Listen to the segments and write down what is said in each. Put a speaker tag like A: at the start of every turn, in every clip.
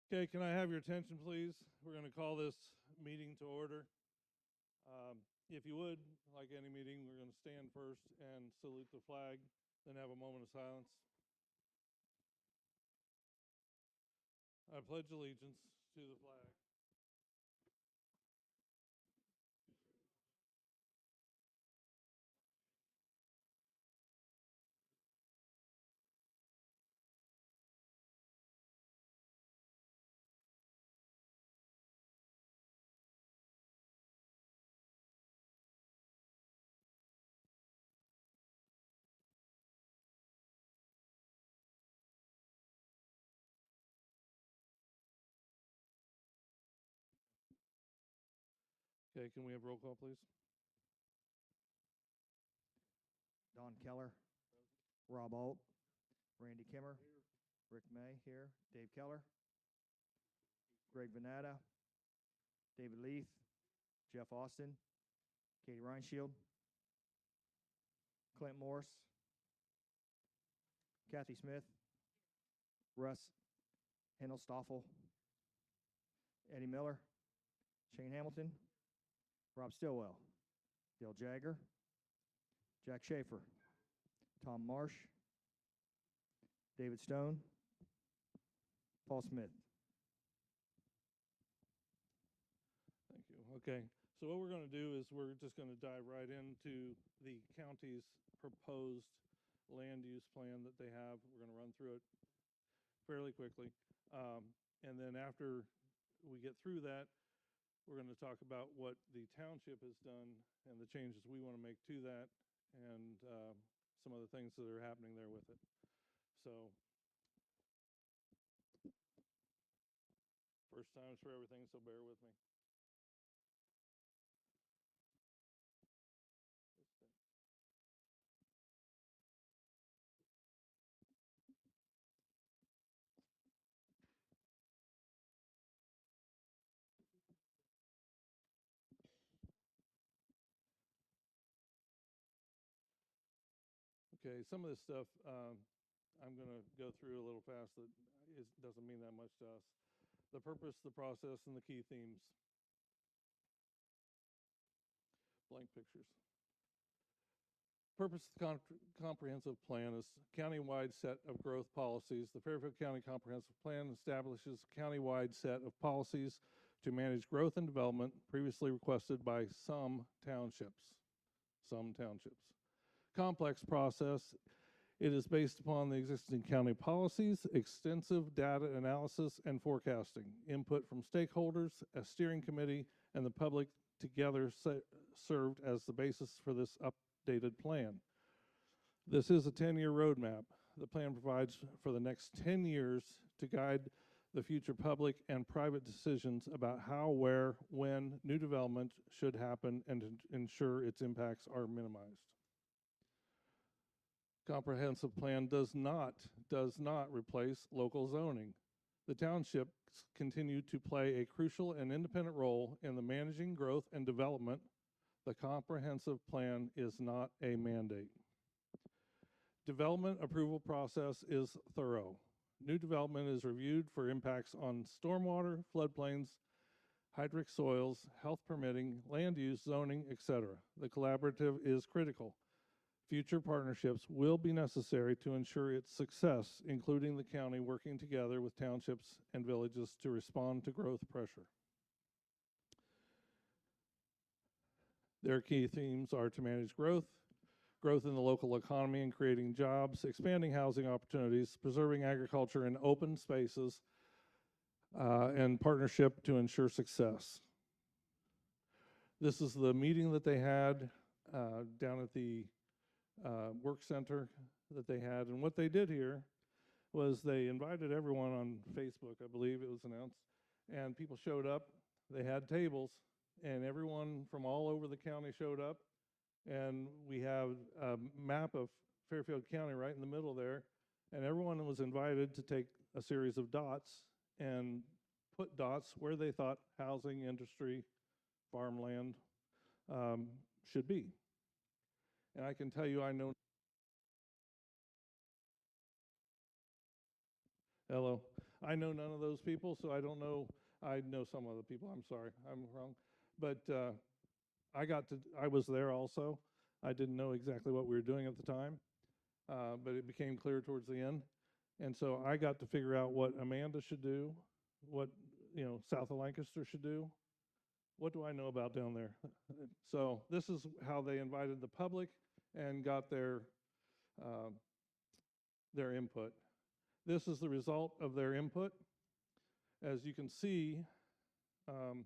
A: Okay, can I have your attention, please? We're going to call this meeting to order. If you would, like any meeting, we're going to stand first and salute the flag, then have a moment of silence. I pledge allegiance to the flag. Okay, can we have roll call, please?
B: Don Keller, Rob Alt, Randy Kimmer, Rick May here, Dave Keller, Greg Venata, David Leith, Jeff Austin, Katie Reinshield, Clint Morse, Kathy Smith, Russ Hennel-Stoffel, Eddie Miller, Shane Hamilton, Rob Stillwell, Dale Jagger, Jack Schaefer, Tom Marsh, David Stone, Paul Smith.
A: Thank you. Okay, so what we're going to do is we're just going to dive right into the county's proposed land use plan that they have. We're going to run through it fairly quickly. And then after we get through that, we're going to talk about what the township has done and the changes we want to make to that, and some other things that are happening there with it. So, first times for everything, so bear with me. Okay, some of this stuff I'm going to go through a little fast that doesn't mean that much to us. The purpose, the process, and the key themes. Blank pictures. Purpose of the comprehensive plan is a countywide set of growth policies. The Fairfield County Comprehensive Plan establishes a countywide set of policies to manage growth and development previously requested by some townships. Complex process. It is based upon the existing county policies, extensive data analysis and forecasting, input from stakeholders, a steering committee, and the public together served as the basis for this updated plan. This is a 10-year roadmap. The plan provides for the next 10 years to guide the future public and private decisions about how, where, when new development should happen and to ensure its impacts are minimized. Comprehensive plan does not replace local zoning. The townships continue to play a crucial and independent role in the managing growth and development. The comprehensive plan is not a mandate. Development approval process is thorough. New development is reviewed for impacts on stormwater, floodplains, hydric soils, health permitting, land use, zoning, etc. The collaborative is critical. Future partnerships will be necessary to ensure its success, including the county working together with townships and villages to respond to growth pressure. Their key themes are to manage growth in the local economy and creating jobs, expanding housing opportunities, preserving agriculture and open spaces, and partnership to ensure success. This is the meeting that they had down at the work center that they had, and what they did here was they invited everyone on Facebook, I believe it was announced, and people showed up. They had tables, and everyone from all over the county showed up, and we have a map of Fairfield County right in the middle there, and everyone was invited to take a series of dots and put dots where they thought housing, industry, farmland should be. And I can tell you, I I know none of those people, so I don't know. I know some of the people. I'm sorry, I'm wrong. But I was there also. I didn't know exactly what we were doing at the time, but it became clear towards the end. And so I got to figure out what Amanda should do, what, south of Lancaster should do. What do I know about down there? So this is how they invited the public and got uh, their input. This is the result of their input. As you can see, um,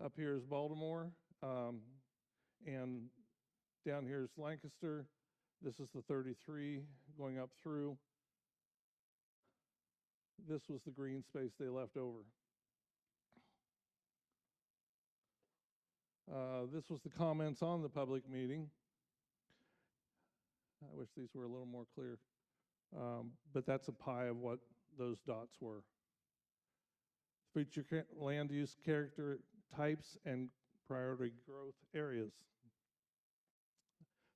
A: up here is Baltimore, and down here is Lancaster. This is the 33 going up through. This was the green space they left over. This was the comments on the public meeting. I wish these were a little more clear. But that's a pie of what those dots were. Future land use character types and priority growth areas.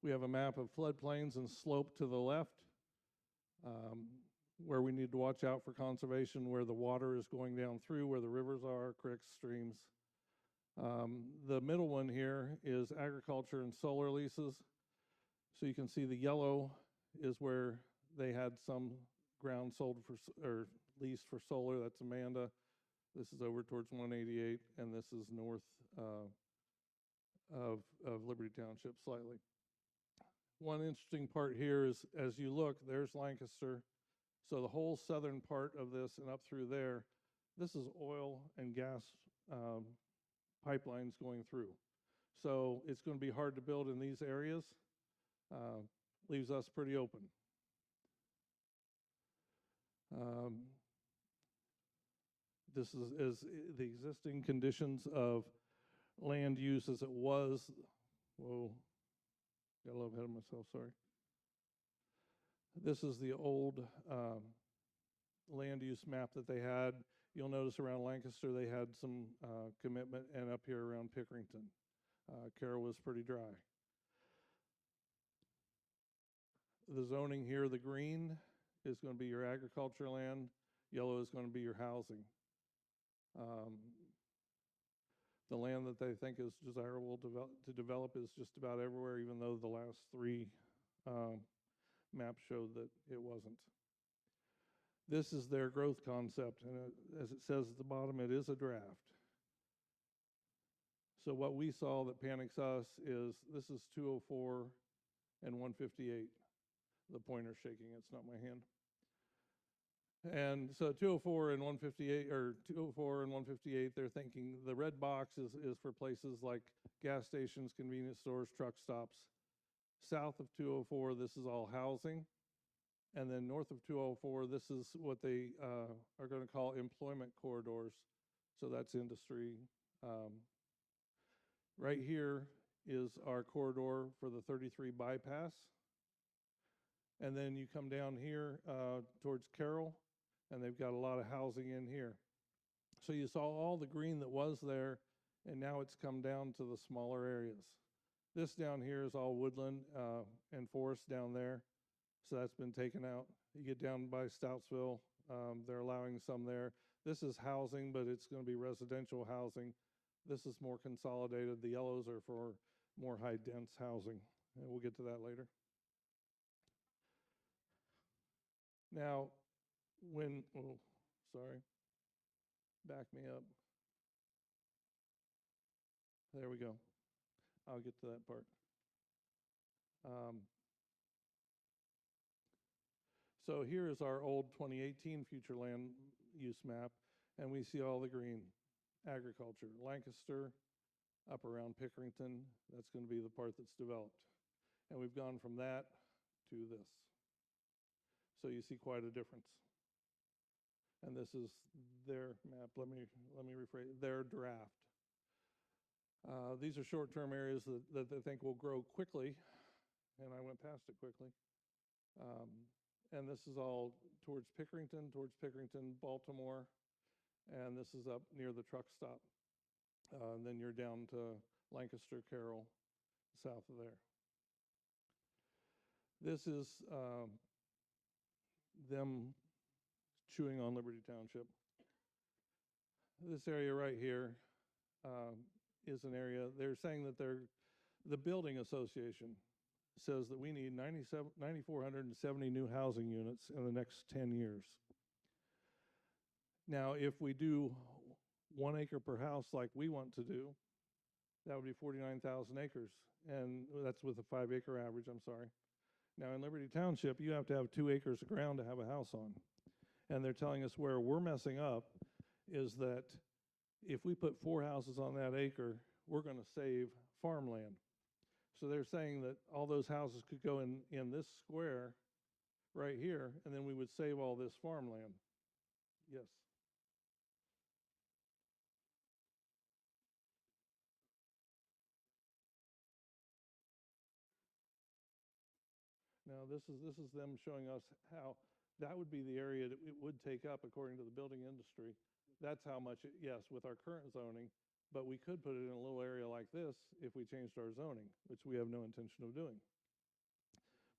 A: We have a map of floodplains and slope to the left, where we need to watch out for conservation, where the water is going down through, where the rivers are, creeks, streams. The middle one here is agriculture and solar leases. So you can see the yellow is where they had some ground sold or leased for solar. That's Amanda. This is over towards 188, and this is north of Liberty Township slightly. One interesting part here is, as you look, there's Lancaster. So the whole southern part of this and up through there, this is oil and gas pipelines going through. So it's going to be hard to build in these areas. Leaves us pretty open. This is the existing conditions of land use as it was. Whoa, got a little ahead of myself, sorry. This is the old land use map that they had. You'll notice around Lancaster they had some commitment, and up here around Pickerington. Carroll was pretty dry. The zoning here, the green is going to be your agriculture land. Yellow is going to be your housing. The land that they think is desirable to develop is just about everywhere, even though the last three maps showed that it wasn't. This is their growth concept, and as it says at the bottom, it is a draft. So what we saw that panics us is this is 204 and 158. The pointer's shaking, it's not my hand. And so 204 and 158, or 204 and 158, they're thinking the red box is for places like gas stations, convenience stores, truck stops. South of 204, this is all housing. And then north of 204, this is what they are going to call employment corridors. So that's industry. Right here is our corridor for the 33 bypass. And then you come down here towards Carroll, and they've got a lot of housing in here. So you saw all the green that was there, and now it's come down to the smaller areas. This down here is all woodland and forest down there, so that's been taken out. You get down by Stoutsville, they're allowing some there. This is housing, but it's going to be residential housing. This is more consolidated. The yellows are for more high-dense housing, and we'll get to that later. Now, sorry, back me up. There we go. I'll get to that part. So here is our old 2018 future land use map, and we see all the green. Agriculture, Lancaster, up around Pickerington, that's going to be the part that's developed. And we've gone from that to this. So you see quite a difference. And this is their map. Let me rephrase, their draft. These are short-term areas that they think will grow quickly, and I went past it quickly. And this is all towards Pickerington, Baltimore, and this is up near the truck stop. And then you're down to Lancaster, Carroll, south of there. This is them chewing on Liberty Township. This area right here is an area, they're saying that the building association says that we need 9,470 new housing units in the next 10 years. Now, if we do 1 acre per house like we want to do, that would be 49,000 acres. And that's with a 5 acre average, I'm sorry. Now, in Liberty Township, you have to have 2 acres of ground to have a house on. And they're telling us where we're messing up is that if we put 4 houses on that acre, we're going to save farmland. So they're saying that all those houses could go in this square right here, and then we would save all this farmland. Yes. Now, this is them showing us how that would be the area that it would take up according to the building industry. That's how much, yes, with our current zoning, but we could put it in a little area like this if we changed our zoning, which we have no intention of doing.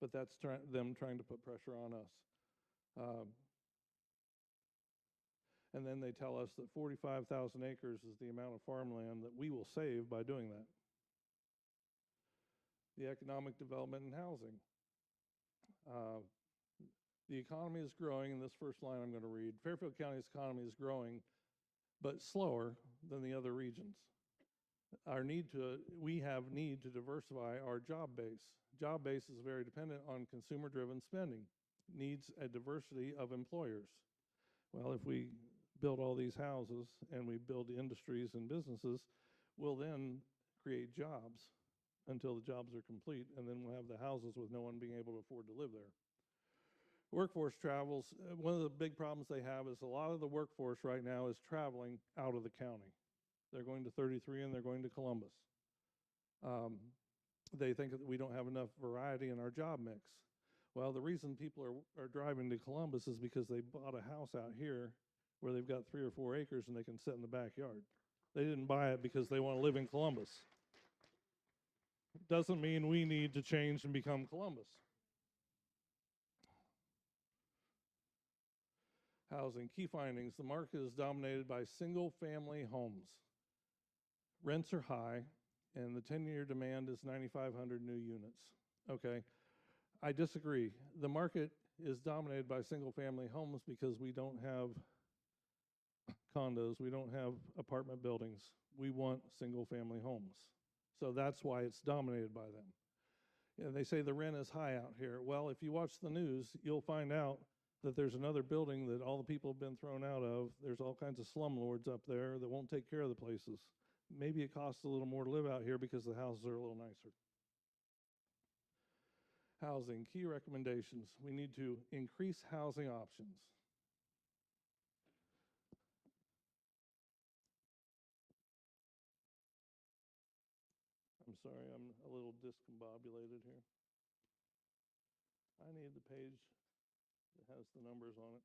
A: But that's them trying to put pressure on us. And then they tell us that 45,000 acres is the amount of farmland that we will save by doing that. The economic development and housing. The economy is growing, and this first line I'm going to read. Fairfield County's economy is growing, but slower than the other regions. We have need to diversify our job base. Job base is very dependent on consumer-driven spending, needs a diversity of employers. Well, if we build all these houses and we build industries and businesses, we'll then create jobs until the jobs are complete, and then we'll have the houses with no one being able to afford to live there. Workforce travels. One of the big problems they have is a lot of the workforce right now is traveling out of the county. They're going to 33 and they're going to Columbus. They think that we don't have enough variety in our job mix. Well, the reason people are driving to Columbus is because they bought a house out here where they've got 3 or 4 acres and they can sit in the backyard. They didn't buy it because they want to live in Columbus. Doesn't mean we need to change and become Columbus. Housing. Key findings. The market is dominated by single-family homes. Rents are high, and the 10-year demand is 9,500 new units. Okay, I disagree. The market is dominated by single-family homes because we don't have condos, we don't have apartment buildings. We want single-family homes. So that's why it's dominated by them. And they say the rent is high out here. Well, if you watch the news, you'll find out that there's another building that all the people have been thrown out of. There's all kinds of slumlords up there that won't take care of the places. Maybe it costs a little more to live out here because the houses are a little nicer. Housing. Key recommendations. We need to increase housing options. I'm sorry, I'm a little discombobulated here. I need the page that has the numbers on it.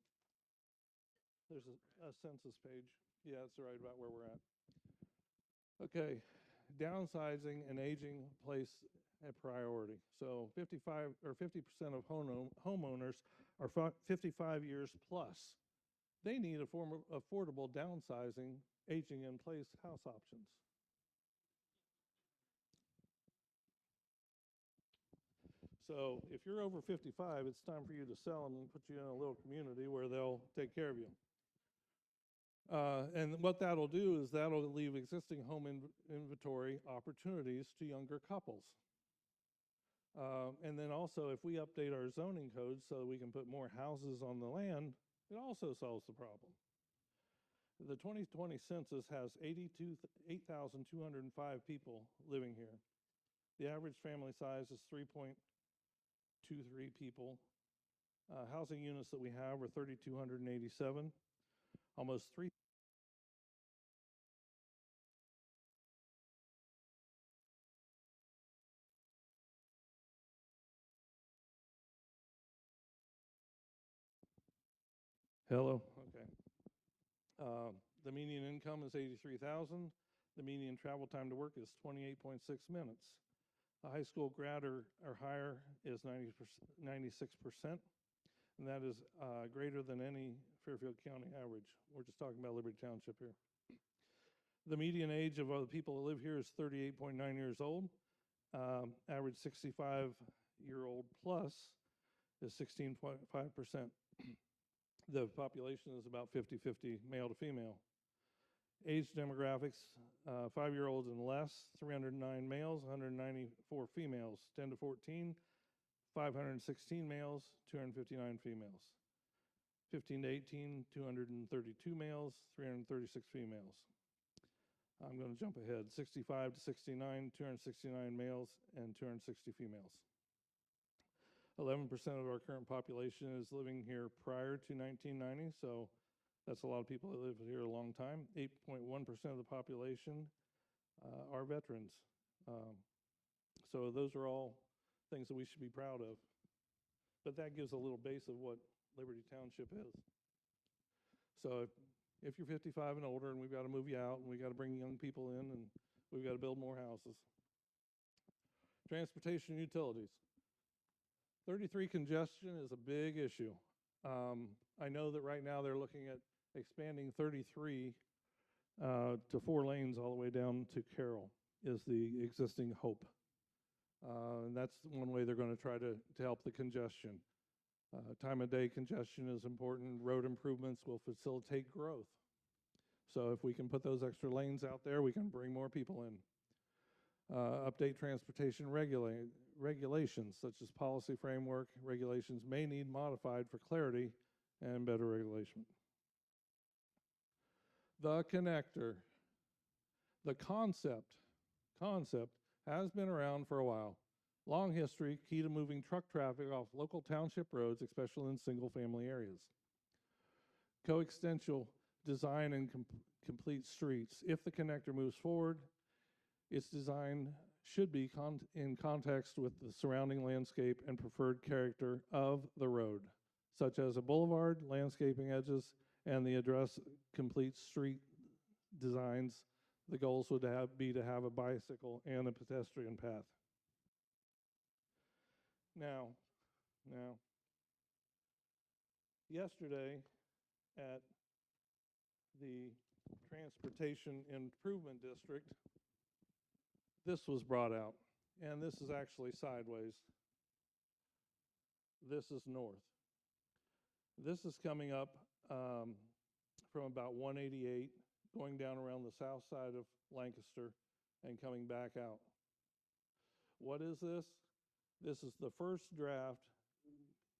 A: There's a census page. Yeah, it's right about where we're at. Okay, downsizing and aging place a priority. So 50% of homeowners are 55 years plus. They need a form of affordable downsizing, aging in place house options. So if you're over 55, it's time for you to sell them and put you in a little community where they'll take care of you. And what that'll do is that'll leave existing home inventory opportunities to younger couples. And then also, if we update our zoning codes so that we can put more houses on the land, it also solves the problem. The 2020 census has 8,205 people living here. The average family size is 3.23 people. Housing units that we have are 3,287. Almost 3. Hello. Okay. The median income is 83,000. The median travel time to work is 28.6 minutes. A high school grad or higher is 96%, and that is greater than any Fairfield County average. We're just talking about Liberty Township here. The median age of the people that live here is 38.9 years old. Average 65-year-old plus is 16.5%. The population is about 50-50 male to female. Age demographics, 5-year-olds and less, 309 males, 194 females. 10 to 14, 516 males, 259 females. 15 to 18, 232 males, 336 females. I'm going to jump ahead. 65 to 69, 269 males and 260 females. 11% of our current population is living here prior to 1990, so that's a lot of people that live here a long time. 8.1% of the population are veterans. So those are all things that we should be proud of. But that gives a little base of what Liberty Township is. So if you're 55 and older and we've got to move you out and we've got to bring young people in and we've got to build more houses. Transportation and utilities. 33 congestion is a big issue. I know that right now they're looking at expanding 33 to 4 lanes all the way down to Carroll is the existing hope. And that's one way they're going to try to help the congestion. Time of day congestion is important. Road improvements will facilitate growth. So if we can put those extra lanes out there, we can bring more people in. Update transportation regulations, such as policy framework. Regulations may need modified for clarity and better regulation. The connector. The concept has been around for a while. Long history, key to moving truck traffic off local township roads, especially in single-family areas. Coextensial design and complete streets. If the connector moves forward, its design should be in context with the surrounding landscape and preferred character of the road, such as a boulevard, landscaping edges, and the address complete street designs. The goals would be to have a bicycle and a pedestrian path. Now, yesterday at the Transportation Improvement District, this was brought out, and this is actually sideways. This is north. This is coming up from about 188, going down around the south side of Lancaster and coming back out. What is this? This is the first draft.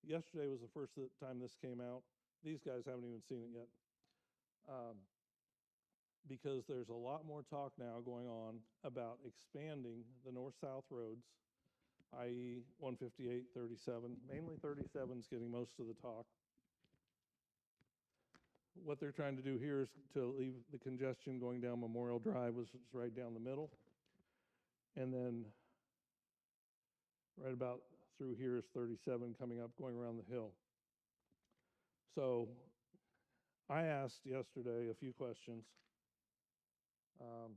A: Yesterday was the first time this came out. These guys haven't even seen it yet. Because there's a lot more talk now going on about expanding the north-south roads, i.e. 158, 37. Mainly 37 is getting most of the talk. What they're trying to do here is to leave the congestion going down Memorial Drive, which is right down the middle. And then right about through here is 37 coming up, going around the hill. So I asked yesterday a few questions. I'll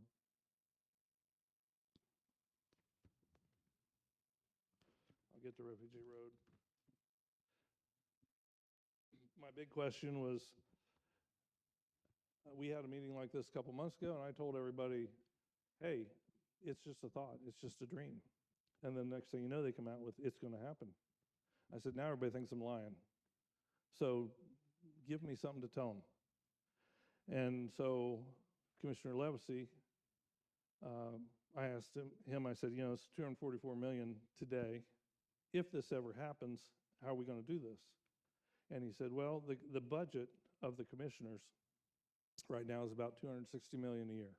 A: get to Refugee Road. My big question was, we had a meeting like this a couple months ago, and I told everybody, hey, it's just a thought, it's just a dream. And then next thing you know, they come out with, it's going to happen. I said, now everybody thinks I'm lying. So give me something to tell them. And so Commissioner Levesey, I asked him, I said, you know, it's $244 million today. If this ever happens, how are we going to do this? And he said, well, the budget of the commissioners right now is about $260 million a year.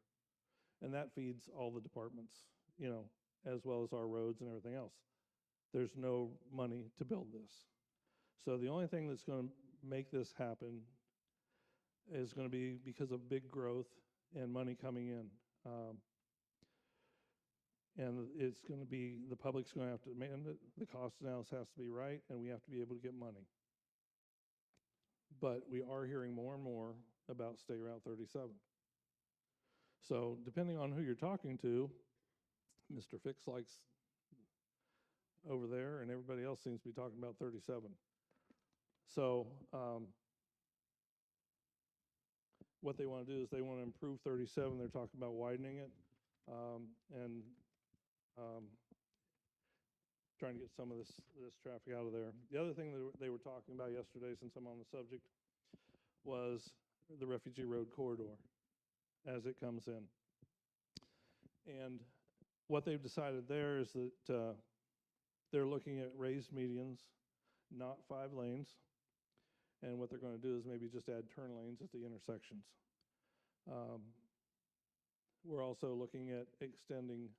A: And that feeds all the departments, you know, as well as our roads and everything else. There's no money to build this. So the only thing that's going to make this happen is going to be because of big growth and money coming in. And it's going to be, the public's going to have to demand it. The cost analysis has to be right, and we have to be able to get money. But we are hearing more and more about State Route 37. So depending on who you're talking to, Mr. Fix likes over there, and everybody else seems to be talking about 37. So what they want to do is they want to improve 37. They're talking about widening it and trying to get some of this traffic out of there. The other thing that they were talking about yesterday, since I'm on the subject, was the Refugee Road corridor as it comes in. And what they've decided there is that they're looking at raised medians, not 5 lanes. And what they're going to do is maybe just add turn lanes at the intersections. We're also looking at extending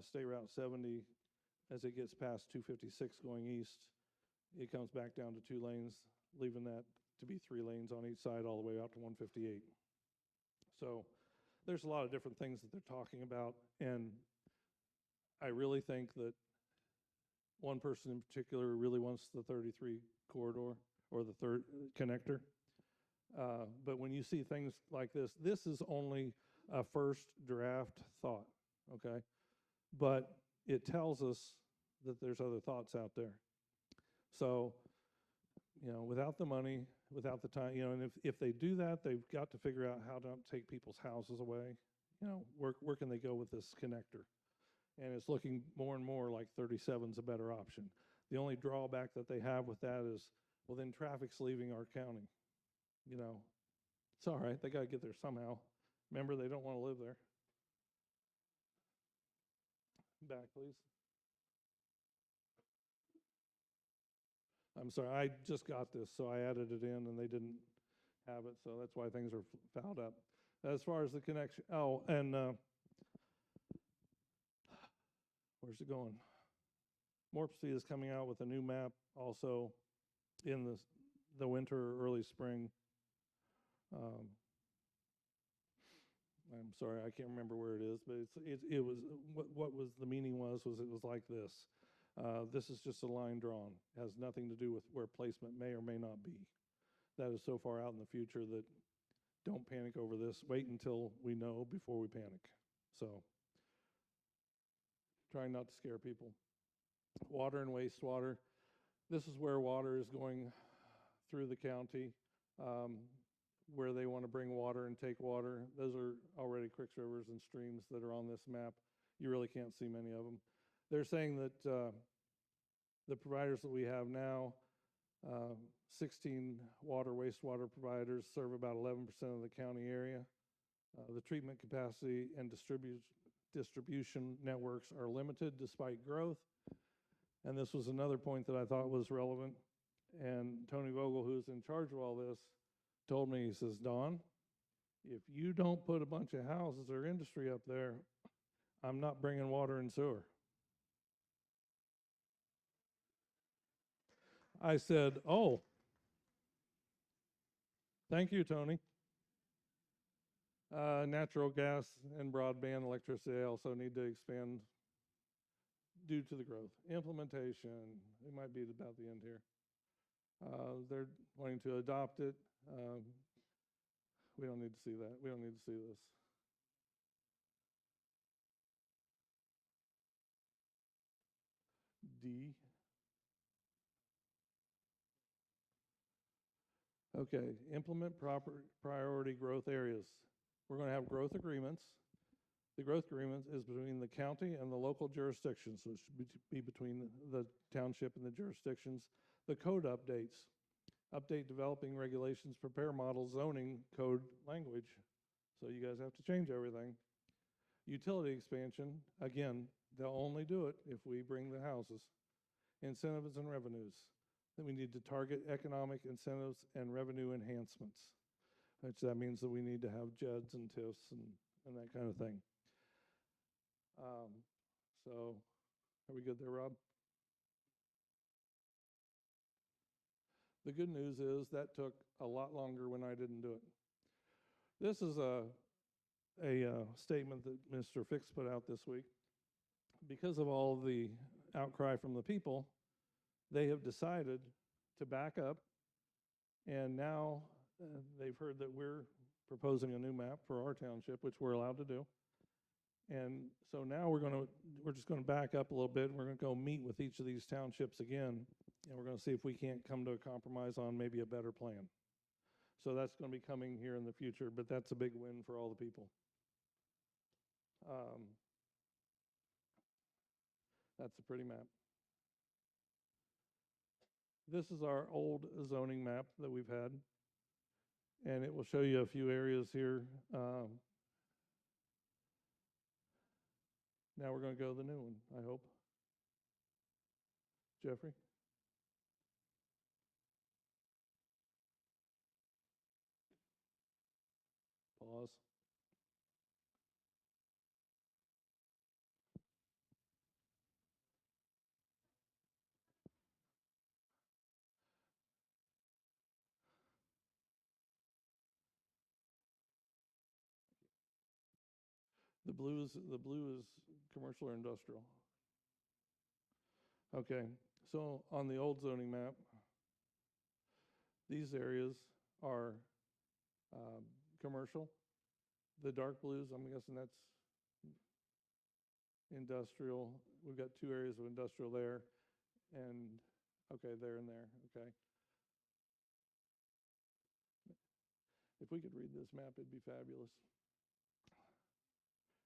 A: State Route 70 as it gets past 256 going east. It comes back down to 2 lanes, leaving that to be 3 lanes on each side all the way out to 158. So there's a lot of different things that they're talking about, and I really think that one person in particular really wants the 33 corridor or the third connector. But when you see things like this is only a first draft thought, okay? But it tells us that there's other thoughts out there. So, you know, without the money, without the time, you know, and if they do that, they've got to figure out how to take people's houses away. You know, where can they go with this connector? And it's looking more and more like 37's a better option. The only drawback that they have with that is, well, then traffic's leaving our county. You know, it's all right. They got to get there somehow. Remember, they don't want to live there. Back, please. I'm sorry, I just got this, so I added it in and they didn't have it, so that's why things are fouled up. As far as the connection, oh, and where's it going? Morpsey is coming out with a new map also in the winter or early spring. I'm sorry, I can't remember where it is, but it was what was the meaning was it was like this. This is just a line drawn. It has nothing to do with where placement may or may not be. That is so far out in the future that don't panic over this. Wait until we know before we panic. So, trying not to scare people. Water and wastewater. This is where water is going through the county, where they want to bring water and take water. Those are already creeks, rivers, and streams that are on this map. You really can't see many of them. They're saying that the providers that we have now, 16 water, wastewater providers serve about 11% of the county area. The treatment capacity and distribution networks are limited despite growth. And this was another point that I thought was relevant. And Tony Vogel, who's in charge of all this, told me, he says, Don, if you don't put a bunch of houses or industry up there, I'm not bringing water and sewer. I said, oh, thank you, Tony. Natural gas and broadband electricity also need to expand due to the growth. Implementation, it might be about the end here. They're wanting to adopt it. We don't need to see that. We don't need to see this. D. Okay, implement proper priority growth areas. We're going to have growth agreements. The growth agreement is between the county and the local jurisdictions, so it should be between the township and the jurisdictions. The code updates. Update developing regulations, prepare model zoning code language. So you guys have to change everything. Utility expansion, again, they'll only do it if we bring the houses. Incentives and revenues. Then we need to target economic incentives and revenue enhancements, which that means that we need to have JEDs and TIFs and that kind of thing. So are we good there, Rob? The good news is that took a lot longer when I didn't do it. This is a statement that Mr. Fix put out this week. Because of all the outcry from the people, they have decided to back up, and now they've heard that we're proposing a new map for our township, which we're allowed to do. And so now we're just going to back up a little bit, and we're going to go meet with each of these townships again, and we're going to see if we can't come to a compromise on maybe a better plan. So that's going to be coming here in the future, but that's a big win for all the people. That's a pretty map. This is our old zoning map that we've had, and it will show you a few areas here. Now we're going to go to the new one, I hope. Jeffrey? Pause. The blue is commercial or industrial. Okay, so on the old zoning map, these areas are commercial. The dark blues, I'm guessing that's industrial. We've got 2 areas of industrial there, and okay, there and there. Okay. If we could read this map, it'd be fabulous.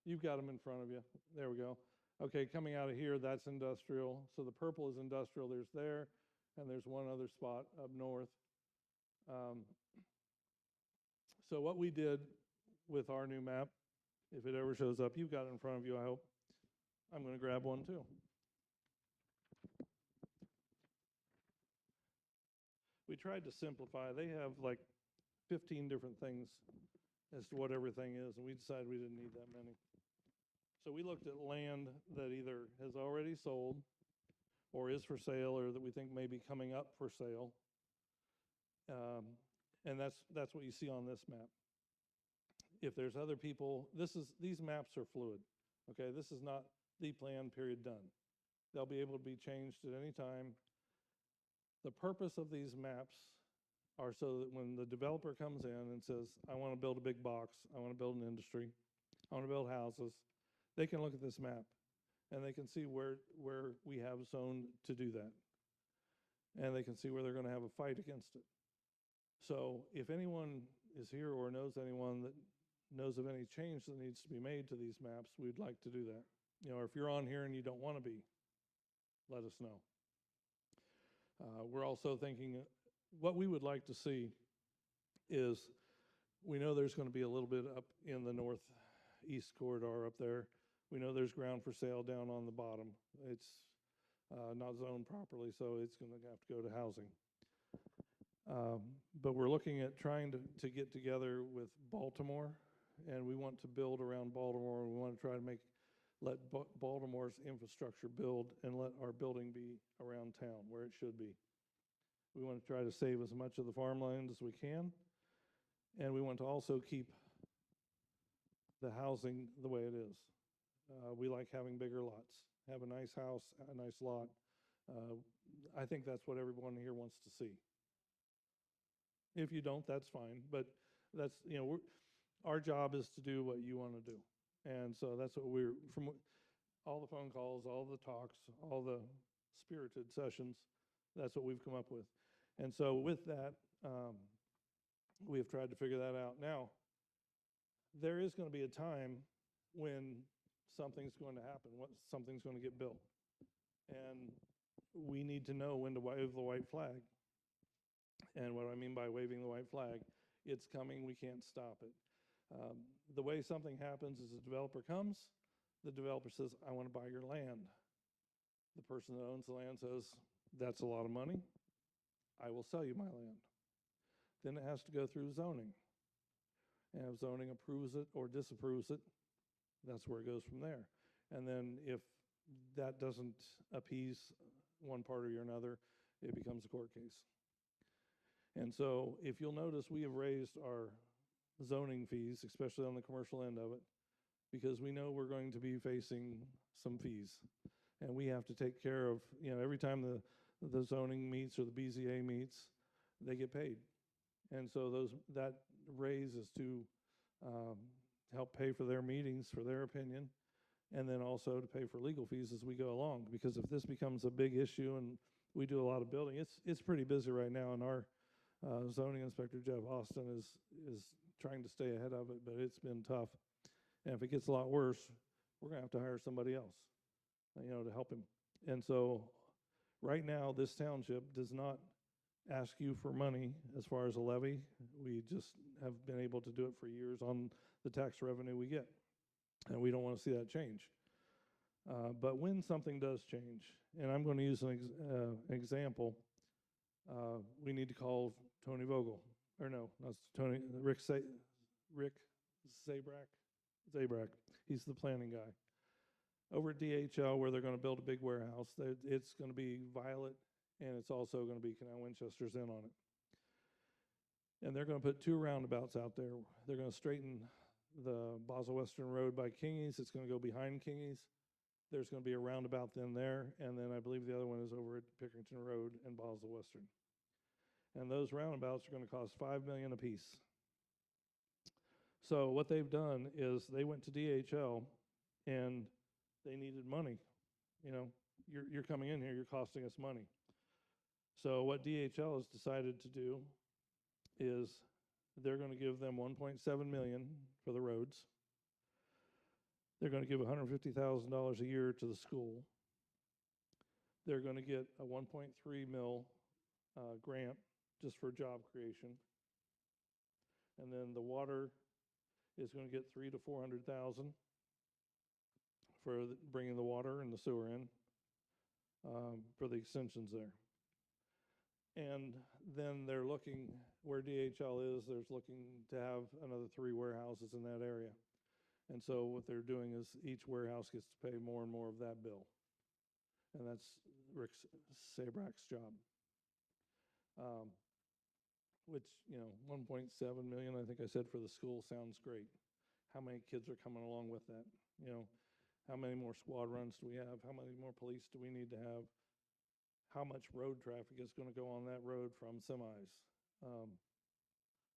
A: You've got them in front of you. There we go. Okay, coming out of here, that's industrial. So the purple is industrial. There's there, and there's one other spot up north. So what we did with our new map, if it ever shows up, you've got it in front of you, I hope. I'm going to grab one too. We tried to simplify. They have like 15 different things as to what everything is, and we decided we didn't need that many. So we looked at land that either has already sold or is for sale or that we think may be coming up for sale. And that's what you see on this map. If there's other people, these maps are fluid. Okay, this is not the plan, period, done. They'll be able to be changed at any time. The purpose of these maps are so that when the developer comes in and says, I want to build a big box, I want to build an industry, I want to build houses, they can look at this map and they can see where we have zoned to do that. And they can see where they're going to have a fight against it. So if anyone is here or knows anyone that knows of any change that needs to be made to these maps, we'd like to do that. You know, if you're on here and you don't want to be, let us know. We're also thinking what we would like to see is, we know there's going to be a little bit up in the northeast corridor up there. We know there's ground for sale down on the bottom. It's not zoned properly, so it's going to have to go to housing. But we're looking at trying to get together with Baltimore, and we want to build around Baltimore. We want to try to let Baltimore's infrastructure build and let our building be around town where it should be. We want to try to save as much of the farmland as we can, and we want to also keep the housing the way it is. We like having bigger lots, have a nice house, a nice lot. I think that's what everyone here wants to see. If you don't, that's fine, but that's, you know, our job is to do what you want to do. And so that's what from all the phone calls, all the talks, all the spirited sessions, that's what we've come up with. And so with that, we have tried to figure that out. Now, there is going to be a time when something's going to happen, something's going to get built. And we need to know when to wave the white flag. And what I mean by waving the white flag, it's coming, we can't stop it. The way something happens is a developer comes, the developer says, I want to buy your land. The person that owns the land says, that's a lot of money, I will sell you my land. Then it has to go through zoning. And if zoning approves it or disapproves it, that's where it goes from there. And then if that doesn't appease one party or another, it becomes a court case. And so if you'll notice, we have raised our zoning fees, especially on the commercial end of it, because we know we're going to be facing some fees. And we have to take care of, you know, every time the zoning meets or the BZA meets, they get paid. And so that raise is to help pay for their meetings, for their opinion, and then also to pay for legal fees as we go along. Because if this becomes a big issue and we do a lot of building, it's pretty busy right now in our Zoning Inspector Jeff Austin is trying to stay ahead of it, but it's been tough. And if it gets a lot worse, we're gonna have to hire somebody else, to help him. And so, right now, this township does not ask you for money as far as a levy. We just have been able to do it for years on the tax revenue we get, and we don't want to see that change. But when something does change, and I'm going to use an example, we need to call Tony Vogel, or no, not Tony, Rick Zabrak. He's the planning guy. Over at DHL, where they're going to build a big warehouse, it's going to be Violet, and it's also going to be Canal Winchester's in on it. And they're going to put 2 roundabouts out there. They're going to straighten the Basel Western Road by Kingies. It's going to go behind Kingies. There's going to be a roundabout then there, and then I believe the other one is over at Pickerington Road and Basel Western. And those roundabouts are going to cost $5 million apiece. So what they've done is they went to DHL, and they needed money. You're coming in here, you're costing us money. So what DHL has decided to do is they're going to give them $1.7 million for the roads. They're going to give $150,000 a year to the school. They're going to get a 1.3 mil grant just for job creation. And then the water is going to get $300,000 to $400,000 for bringing the water and the sewer in for the extensions there. And then they're looking, where DHL is, there's looking to have another 3 warehouses in that area. And so what they're doing is each warehouse gets to pay more and more of that bill. And that's Rick Sabrak's job. Which, 1.7 million, I think I said, for the school sounds great. How many kids are coming along with that? How many more squad runs do we have? How many more police do we need to have? How much road traffic is going to go on that road from semis?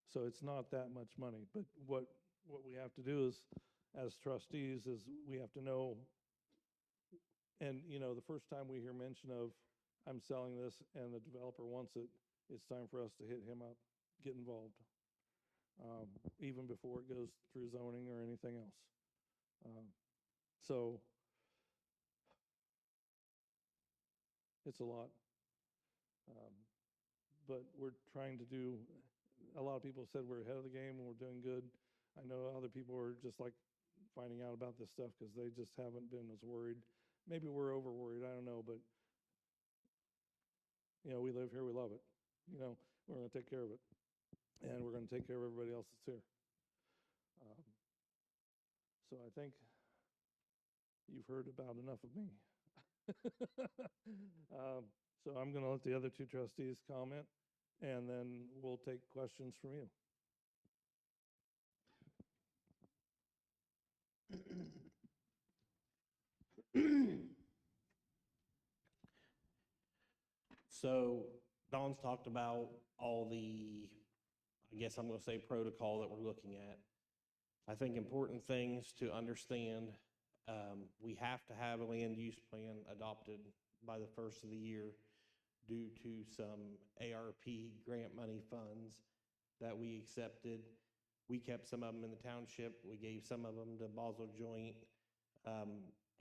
A: So it's not that much money. But what we have to do is, as trustees, is we have to know, and the first time we hear mention of, I'm selling this and the developer wants it, it's time for us to hit him up, get involved, even before it goes through zoning or anything else. So it's a lot. But we're trying to do, a lot of people said we're ahead of the game and we're doing good. I know other people are just like finding out about this stuff because they just haven't been as worried. Maybe we're over worried, I don't know, but we live here, we love it. We're going to take care of it. And we're going to take care of everybody else that's here. So I think you've heard about enough of me. So I'm going to let the other 2 trustees comment, and then we'll take questions from you.
C: So Don's talked about all the, I guess I'm going to say, protocol that we're looking at. I think important things to understand, we have to have a land use plan adopted by the first of the year due to some ARP grant money funds that we accepted. We kept some of them in the township. We gave some of them to Basel Joint.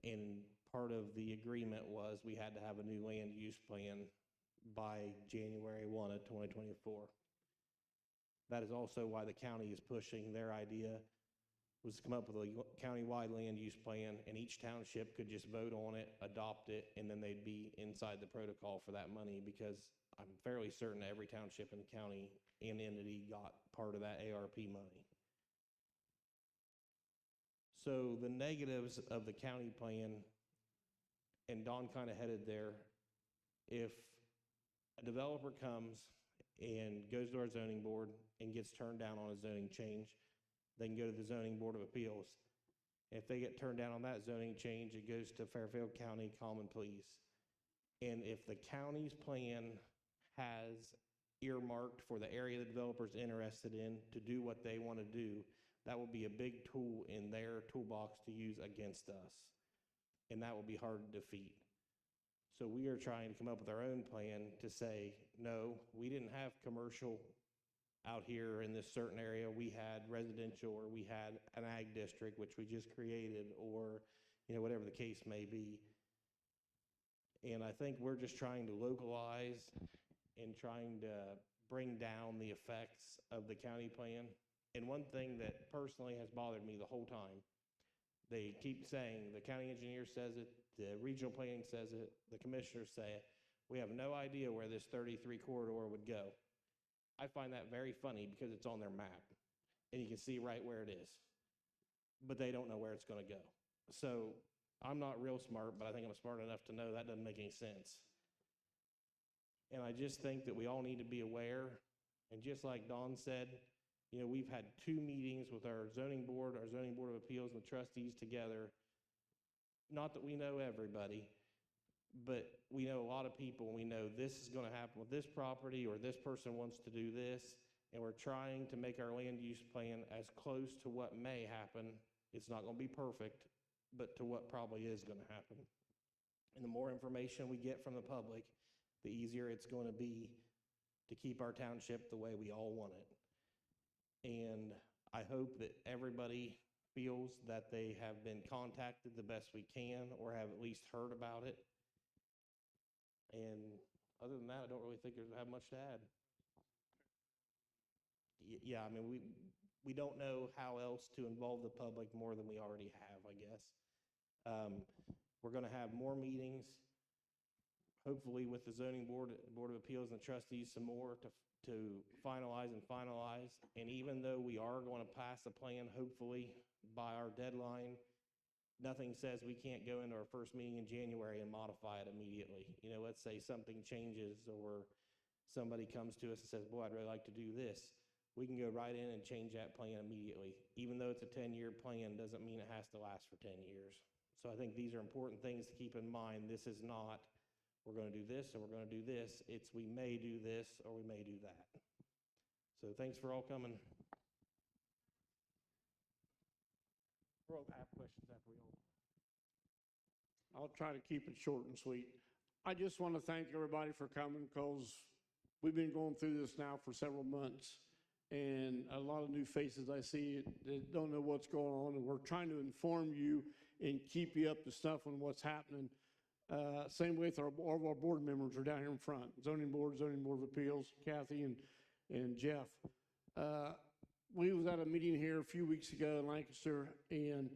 C: And part of the agreement was we had to have a new land use plan by January 1 of 2024. That is also why the county is pushing. Their idea was to come up with a county-wide land use plan, and each township could just vote on it, adopt it, and then they'd be inside the protocol for that money, because I'm fairly certain every township in the county and entity got part of that ARP money. So the negatives of the county plan, and Don kind of headed there, if a developer comes and goes to our zoning board and gets turned down on a zoning change, they can go to the Zoning Board of Appeals. If they get turned down on that zoning change, it goes to Fairfield County Common Pleas. And if the county's plan has earmarked for the area the developer's interested in to do what they want to do, that will be a big tool in their toolbox to use against us. And that will be hard to defeat. So we are trying to come up with our own plan to say, no, we didn't have commercial out here in this certain area. We had residential, or we had an ag district, which we just created, or, you know, whatever the case may be. And I think we're just trying to localize and trying to bring down the effects of the county plan. And one thing that personally has bothered me the whole time, they keep saying, the county engineer says it, the regional planning says it, the commissioners say it, we have no idea where this 33 corridor would go. I find that very funny because it's on their map and you can see right where it is, but they don't know where it's going to go. So I'm not real smart, but I think I'm smart enough to know that doesn't make any sense. And I just think that we all need to be aware. And just like Dawn said, you know, we've had 2 meetings with our zoning board of appeals, and the trustees together. Not that we know everybody, but we know a lot of people, and we know this is going to happen with this property, or this person wants to do this, and we're trying to make our land use plan as close to what may happen. It's not going to be perfect, but to what probably is going to happen. And the more information we get from the public, the easier it's going to be to keep our township the way we all want it. And I hope that everybody feels that they have been contacted the best we can, or have at least heard about it. And other than that, I don't really think I have much to add. Yeah, I mean, we don't know how else to involve the public more than we already have, I guess. We're going to have more meetings, hopefully with the zoning board of appeals and the trustees, some more to finalize. And even though we are going to pass a plan, hopefully by our deadline, nothing says we can't go into our first meeting in January and modify it immediately. You know, let's say something changes, or somebody comes to us and says, boy, I'd really like to do this. We can go right in and change that plan immediately. Even though it's a 10-year plan, doesn't mean it has to last for 10 years. So I think these are important things to keep in mind. This is not, we're going to do this, or we're going to do this. It's, we may do this, or we may do that. So thanks for all coming.
D: We'll have questions after we all. I'll try to keep it short and sweet. I just want to thank everybody for coming, because we've been going through this now for several months, and a lot of new faces I see that don't know what's going on, and we're trying to inform you and keep you up to stuff on what's happening. Same with all of our board members are down here in front. Zoning Board of Appeals, Kathy and Jeff. We was at a meeting here a few weeks ago in Lancaster, and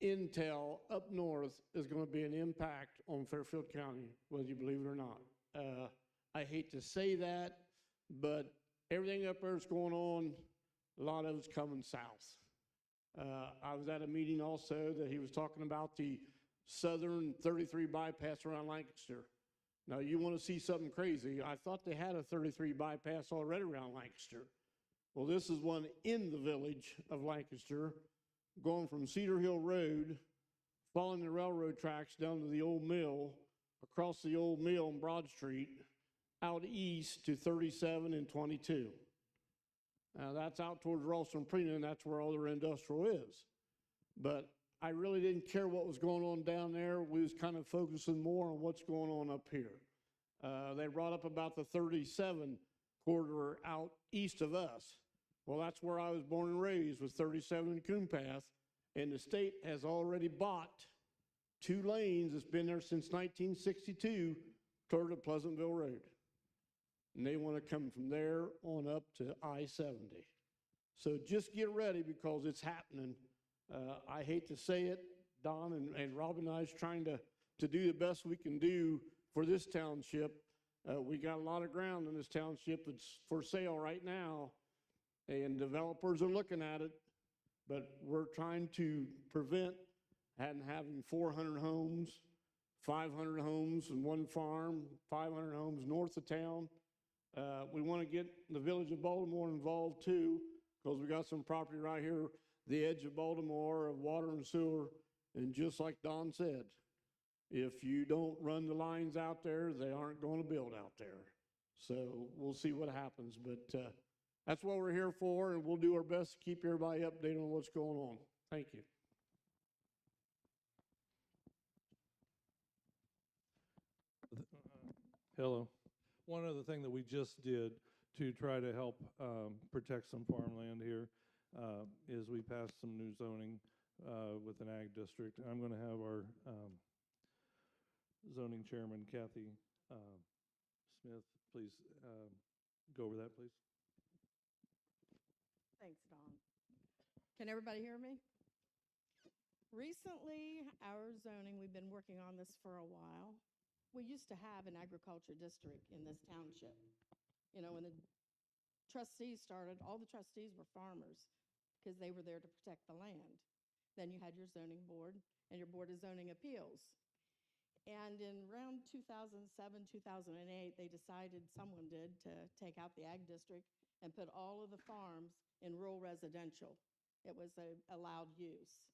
D: Intel up north is going to be an impact on Fairfield County, whether you believe it or not. I hate to say that, but everything up there is going on, a lot of it's coming south. I was at a meeting also that he was talking about the southern 33 bypass around Lancaster. Now, you want to see something crazy. I thought they had a 33 bypass already around Lancaster. Well, this is one in the village of Lancaster, going from Cedar Hill Road, following the railroad tracks down to the old mill, across the old mill on Broad Street, out east to 37 and 22. Now, that's out towards Ralston Prina, and that's where all their industrial is. But I really didn't care what was going on down there. We was kind of focusing more on what's going on up here. They brought up about the 37 corridor out east of us. Well, that's where I was born and raised, was 37 and Coon Path, and the state has already bought 2 lanes that's been there since 1962 toward the Pleasantville Road. And they want to come from there on up to I-70. So just get ready, because it's happening. I hate to say it, Don and Rob and I is trying to do the best we can do for this township. We got a lot of ground in this township that's for sale right now, and developers are looking at it, but we're trying to prevent having 400 homes, 500 homes in one farm, 500 homes north of town. We want to get the village of Baltimore involved too, because we got some property right here, the edge of Baltimore, of water and sewer. And just like Don said, if you don't run the lines out there, they aren't going to build out there. So we'll see what happens. But that's what we're here for, and we'll do our best to keep everybody updated on what's going on. Thank you.
A: Hello. One other thing that we just did to try to help protect some farmland here is we passed some new zoning with an ag district. I'm going to have our zoning chairman, Kathy Smith, please go over that, please.
E: Thanks, Don. Can everybody hear me? Recently, our zoning, we've been working on this for a while. We used to have an agriculture district in this township. You know, when the trustees started, all the trustees were farmers because they were there to protect the land. Then you had your zoning board and your board of zoning appeals. And in around 2007, 2008, they decided, someone did, to take out the ag district and put all of the farms in rural residential. It was a allowed use.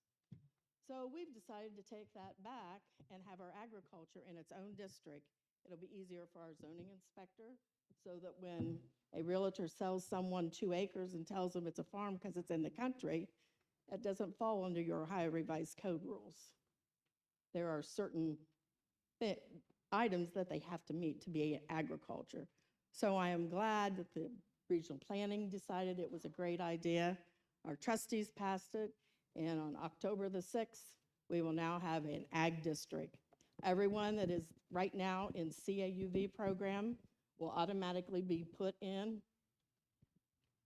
E: So we've decided to take that back and have our agriculture in its own district. It'll be easier for our zoning inspector, so that when a realtor sells someone 2 acres and tells them it's a farm because it's in the country, it doesn't fall under your Ohio Revised Code rules. There are certain items that they have to meet to be agriculture. So I am glad that the regional planning decided it was a great idea. Our trustees passed it, and on October the 6th, we will now have an ag district. Everyone that is right now in CAUV program will automatically be put in.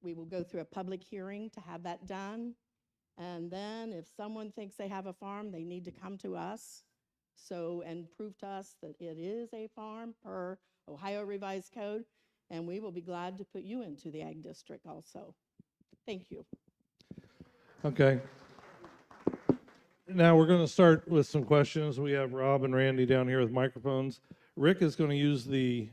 E: We will go through a public hearing to have that done. And then if someone thinks they have a farm, they need to come to us. So, and prove to us that it is a farm per Ohio Revised Code, and we will be glad to put you into the ag district also. Thank you.
A: Okay. Now we're going to start with some questions. We have Rob and Randy down here with microphones. Rick is going to use the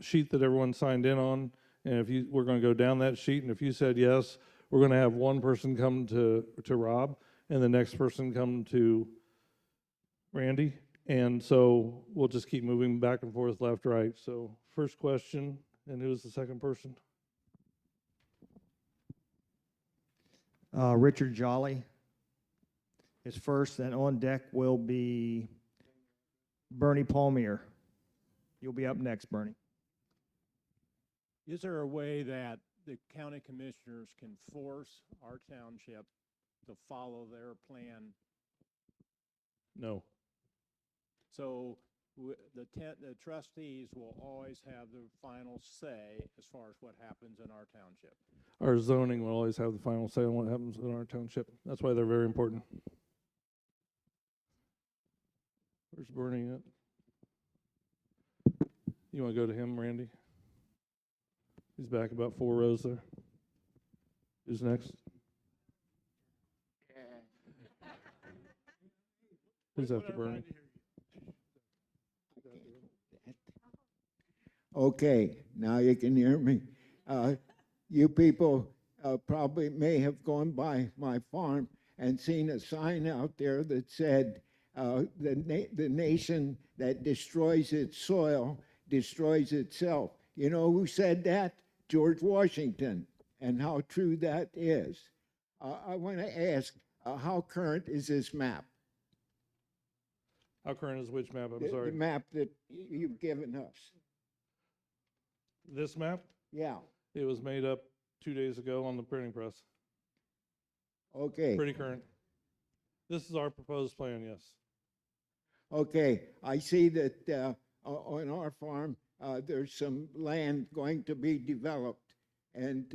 A: sheet that everyone signed in on, and we're going to go down that sheet, and if you said yes, we're going to have one person come to Rob, and the next person come to Randy, and so we'll just keep moving back and forth, left, right. So first question, and who's the second person?
B: Richard Jolly is first, and on deck will be Bernie Palmier. You'll be up next, Bernie.
F: Is there a way that the county commissioners can force our township to follow their plan?
A: No.
F: So the trustees will always have the final say as far as what happens in our township.
A: Our zoning will always have the final say on what happens in our township. That's why they're very important. Where's Bernie at? You want to go to him, Randy? He's back about 4 rows there. Who's next? Who's after Bernie?
G: Okay, now you can hear me. You people probably may have gone by my farm and seen a sign out there that said, the nation that destroys its soil destroys itself. You know who said that? George Washington, and how true that is. I want to ask, how current is this map?
A: How current is which map? I'm
G: The
A: sorry.
G: map that you've given us.
A: This map?
G: Yeah,
A: It was made up 2 days ago on the printing press.
G: okay.
A: Pretty current. This is our proposed plan, yes.
G: Okay, I see that on our farm, there's some land going to be developed. And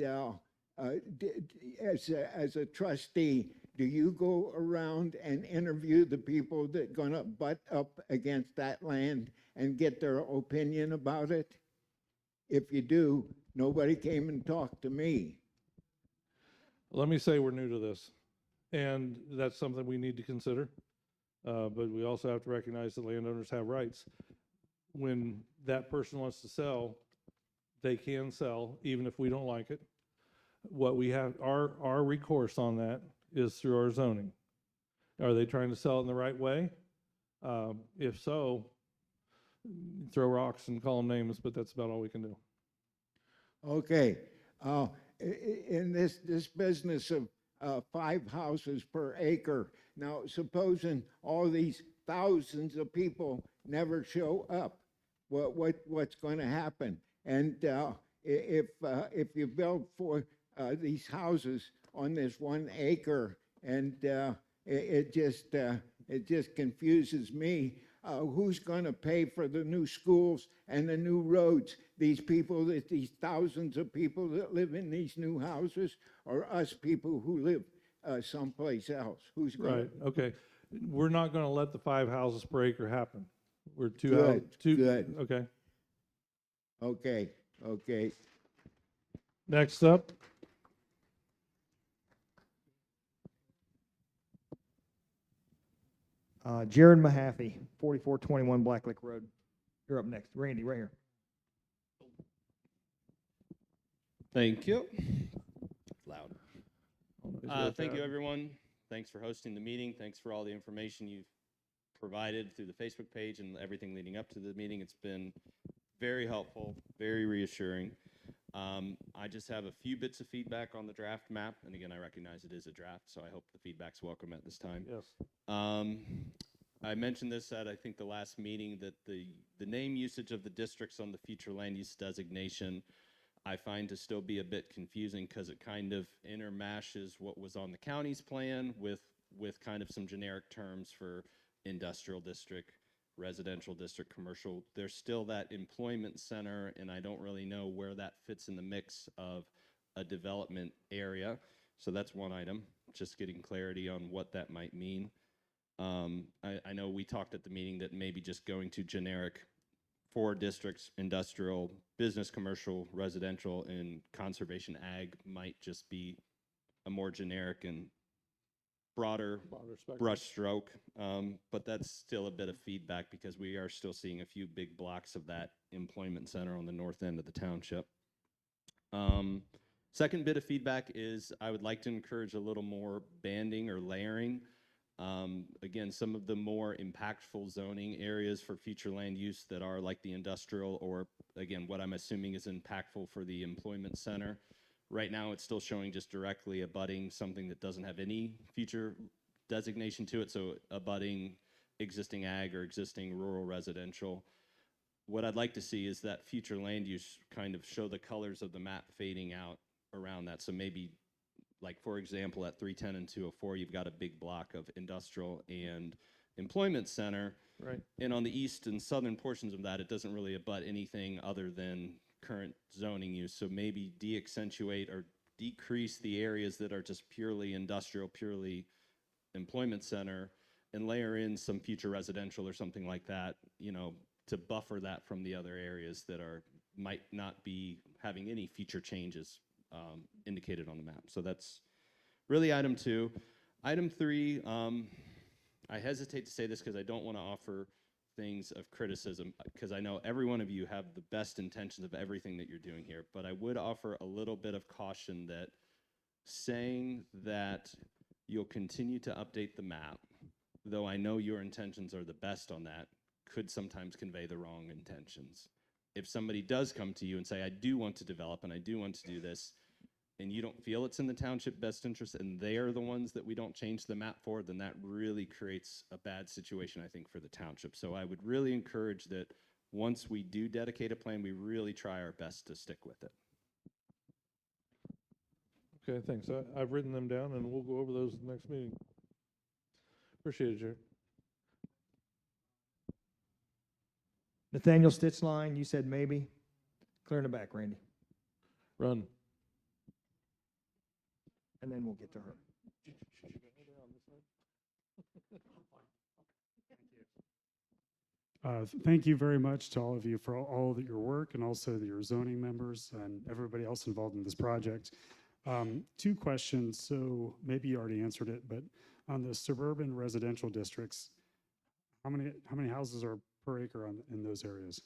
G: as a trustee, do you go around and interview the people that are going to butt up against that land and get their opinion about it? If you do, nobody came and talked to me.
A: Let me say we're new to this, and that's something we need to consider. But we also have to recognize that landowners have rights. When that person wants to sell, they can sell, even if we don't like it. What we have, our recourse on that is through our zoning. Are they trying to sell it in the right way? If so, throw rocks and call them names, but that's about all we can do.
G: Okay, in this business of 5 houses per acre, now supposing all these thousands of people never show up, what's going to happen. And if you build these houses on this 1 acre, and it just confuses me. Who's going to pay for the new schools and the new roads? These thousands of people that live in these new houses, or us people who live someplace else? Who's going
A: Right, okay. We're not gonna let the 5 houses per acre happen. We're
G: Good,
A: two.
G: good.
A: Okay.
G: Okay.
A: Next up,
B: Jared Mahaffey, 4421 Black Lick Road. You're up next. Randy, right here.
H: Thank you. Loud.
A: got
H: Thank you,
A: that.
H: everyone. Thanks for hosting the meeting. Thanks for all the information you've provided through the Facebook page and everything leading up to the meeting. It's been very helpful, very reassuring. I just have a few bits of feedback on the draft map. And again, I recognize it is a draft, so I hope the feedback's welcome at this time.
A: yes.
H: I mentioned this at, I think, the last meeting, that the name usage of the districts on the future land use designation I find to still be a bit confusing, because it kind of intermashes what was on the county's plan with kind of some generic terms for industrial district, residential district, commercial. There's still that employment center, and I don't really know where that fits in the mix of a development area. So that's one item, just getting clarity on what that might mean. I know we talked at the meeting that maybe just going to generic 4 districts, industrial, business, commercial, residential, and conservation ag might just be a more generic and broader
A: spectrum.
H: brush stroke. But that's still a bit of feedback, because we are still seeing a few big blocks of that employment center on the north end of the township. Second bit of feedback is I would like to encourage a little more banding or layering. Again, some of the more impactful zoning areas for future land use that are like the industrial, or again, what I'm assuming is impactful for the employment center. Right now, it's still showing just directly abutting something that doesn't have any future designation to it, so abutting existing ag or existing rural residential. What I'd like to see is that future land use kind of show the colors of the map fading out around that. So maybe, like, for example, at 310 and 204, you've got a big block of industrial and employment center.
A: Right.
H: And on the east and southern portions of that, it doesn't really abut anything other than current zoning use. So maybe de-accentuate or decrease the areas that are just purely industrial, purely employment center, and layer in some future residential or something like that, you know, to buffer that from the other areas that might not be having any future changes indicated on the map. So that's really item 2. Item 3, I hesitate to say this because I don't want to offer things of criticism, because I know every one of you have the best intentions of everything that you're doing here, but I would offer a little bit of caution that saying that you'll continue to update the map, though I know your intentions are the best on that, could sometimes convey the wrong intentions. If somebody does come to you and say, I do want to develop and I do want to do this, and you don't feel it's in the township best interest, and they are the ones that we don't change the map for, then that really creates a bad situation, I think, for the township. So I would really encourage that once we do dedicate a plan, we really try our best to stick with it.
A: Okay, thanks. I've written them down, and we'll go over those at the next meeting. Appreciate it, Jared.
B: Nathaniel Stitchline, you said maybe. Clear in the back, Randy.
A: Run.
B: And then we'll get to her.
I: Thank you very much to all of you for all of your work, and also your zoning members and everybody else involved in this project. 2 questions, so maybe you already answered it, but on the suburban residential districts, how many houses are per acre in those areas?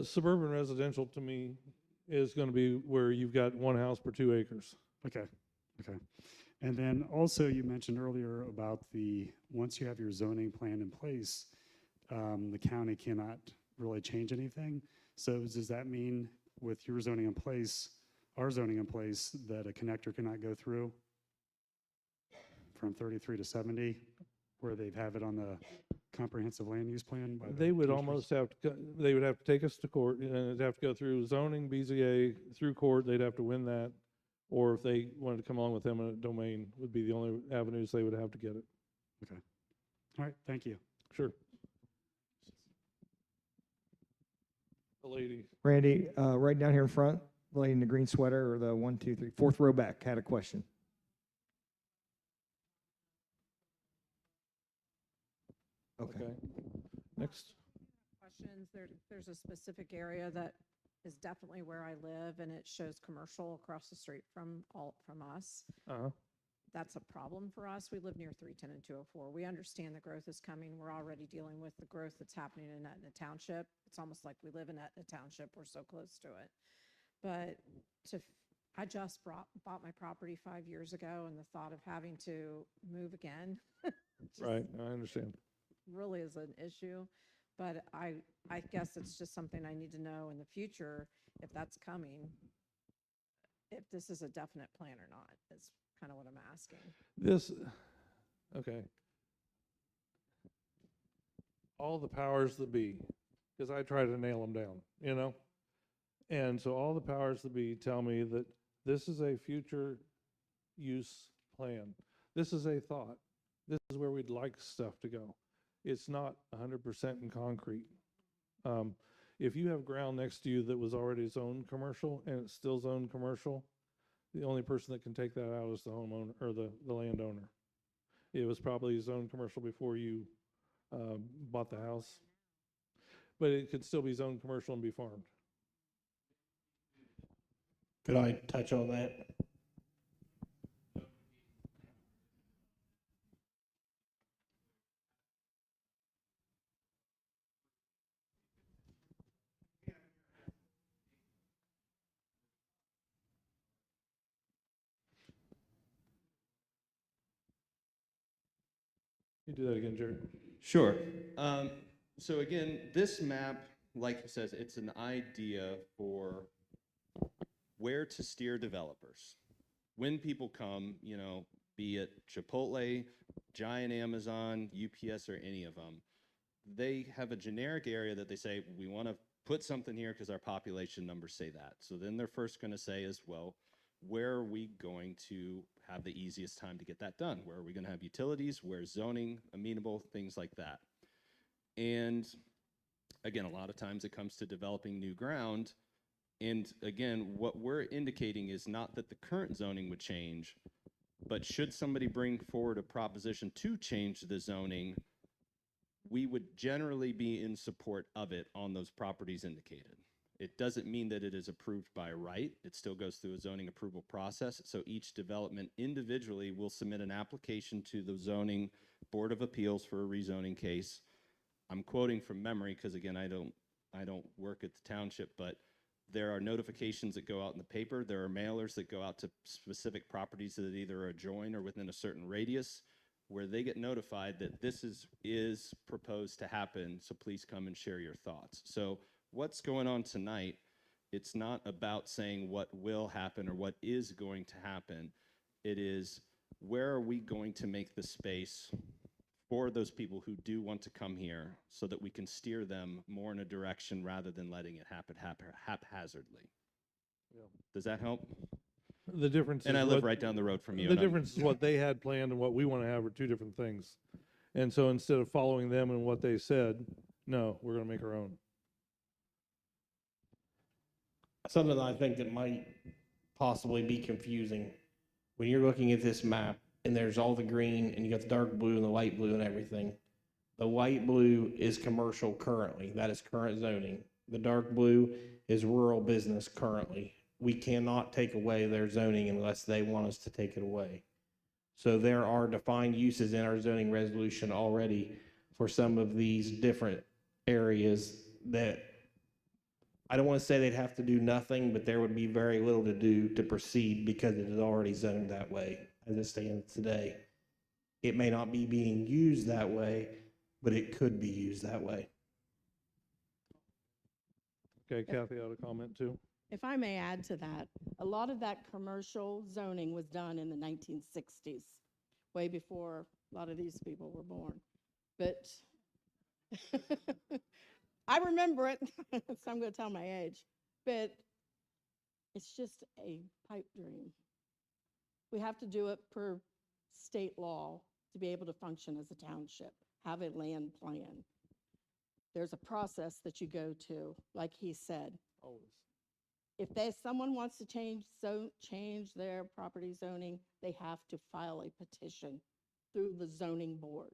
A: Suburban residential, to me, is going to be where you've got 1 house per 2 acres.
I: Okay. And then also you mentioned earlier about once you have your zoning plan in place, the county cannot really change anything. So does that mean with your zoning in place, our zoning in place, that a connector cannot go through from 33 to 70, where they have it on the comprehensive land use plan? by the
A: They would
I: commissioners?
A: almost have to, they would have to take us to court, and it'd have to go through zoning, BZA, through court, they'd have to win that. Or if they wanted to come along with eminent domain, would be the only avenues they would have to get it.
I: Okay. All right, thank you.
A: Sure. The lady,
B: Randy, right down here in front, the lady in the green sweater, or the 1, 2, 3, fourth row back, had a question. Okay.
A: okay. Next.
J: Questions. There's a specific area that is definitely where I live, and it shows commercial across the street from us.
A: Uh-huh.
J: That's a problem for us. We live near 310 and 204. We understand the growth is coming. We're already dealing with the growth that's happening in Etna Township. It's almost like we live in Etna Township. We're so close to it. But I just bought my property 5 years ago, and the thought of having to move again just
A: Right, I understand.
J: really is an issue. But I guess it's just something I need to know in the future, if that's coming, if this is a definite plan or not, is kind of what I'm asking.
A: This, okay. All the powers that be, because I try to nail them down, you know? And so all the powers that be tell me that this is a future use plan. This is a thought. This is where we'd like stuff to go. It's not 100% in concrete. If you have ground next to you that was already zoned commercial and it's still zoned commercial, the only person that can take that out is the homeowner or the landowner. It was probably zoned commercial before you bought the house, but it could still be zoned commercial and be farmed.
C: Could I touch on that?
A: You do that again, Jared.
H: Sure. So again, this map, like it says, it's an idea for where to steer developers. When people come, you know, be it Chipotle, Giant Amazon, UPS, or any of them, they have a generic area that they say, we want to put something here because our population numbers say that. So then they're first going to say is, well, where are we going to have the easiest time to get that done? Where are we going to have utilities? Where's zoning amenable? Things like that. And again, a lot of times it comes to developing new ground. And again, what we're indicating is not that the current zoning would change, but should somebody bring forward a proposition to change the zoning, we would generally be in support of it on those properties indicated. It doesn't mean that it is approved by right. It still goes through a zoning approval process. So each development individually will submit an application to the zoning board of appeals for a rezoning case. I'm quoting from memory because again, I don't work at the township, but there are notifications that go out in the paper. There are mailers that go out to specific properties that either adjoin or within a certain radius, where they get notified that this is proposed to happen. So please come and share your thoughts. So what's going on tonight, it's not about saying what will happen or what is going to happen. It is, where are we going to make the space for those people who do want to come here so that we can steer them more in a direction rather than letting it happen haphazardly.
A: Yeah.
H: Does that help?
A: The difference
H: And
A: is
H: I live
A: what-
H: right down the road from you.
A: The
H: and I'm-
A: difference is what they had planned and what we want to have are two different things. And so instead of following them and what they said, no, we're going to make our own.
C: Something I think that might possibly be confusing. When you're looking at this map and there's all the green and you got the dark blue and the light blue and everything, the light blue is commercial currently. That is current zoning. The dark blue is rural business currently. We cannot take away their zoning unless they want us to take it away. So there are defined uses in our zoning resolution already for some of these different areas that I don't want to say they'd have to do nothing, but there would be very little to do to proceed because it is already zoned that way as it stands today. It may not be being used that way, but it could be used that way.
A: Okay, Kathy had a comment too.
E: If I may add to that, a lot of that commercial zoning was done in the 1960s, way before a lot of these people were born. But I remember it, so I'm going to tell my age. But it's just a pipe dream. We have to do it per state law to be able to function as a township, have a land plan. There's a process that you go to, like he said. If someone wants to change their property zoning, they have to file a petition through the zoning board.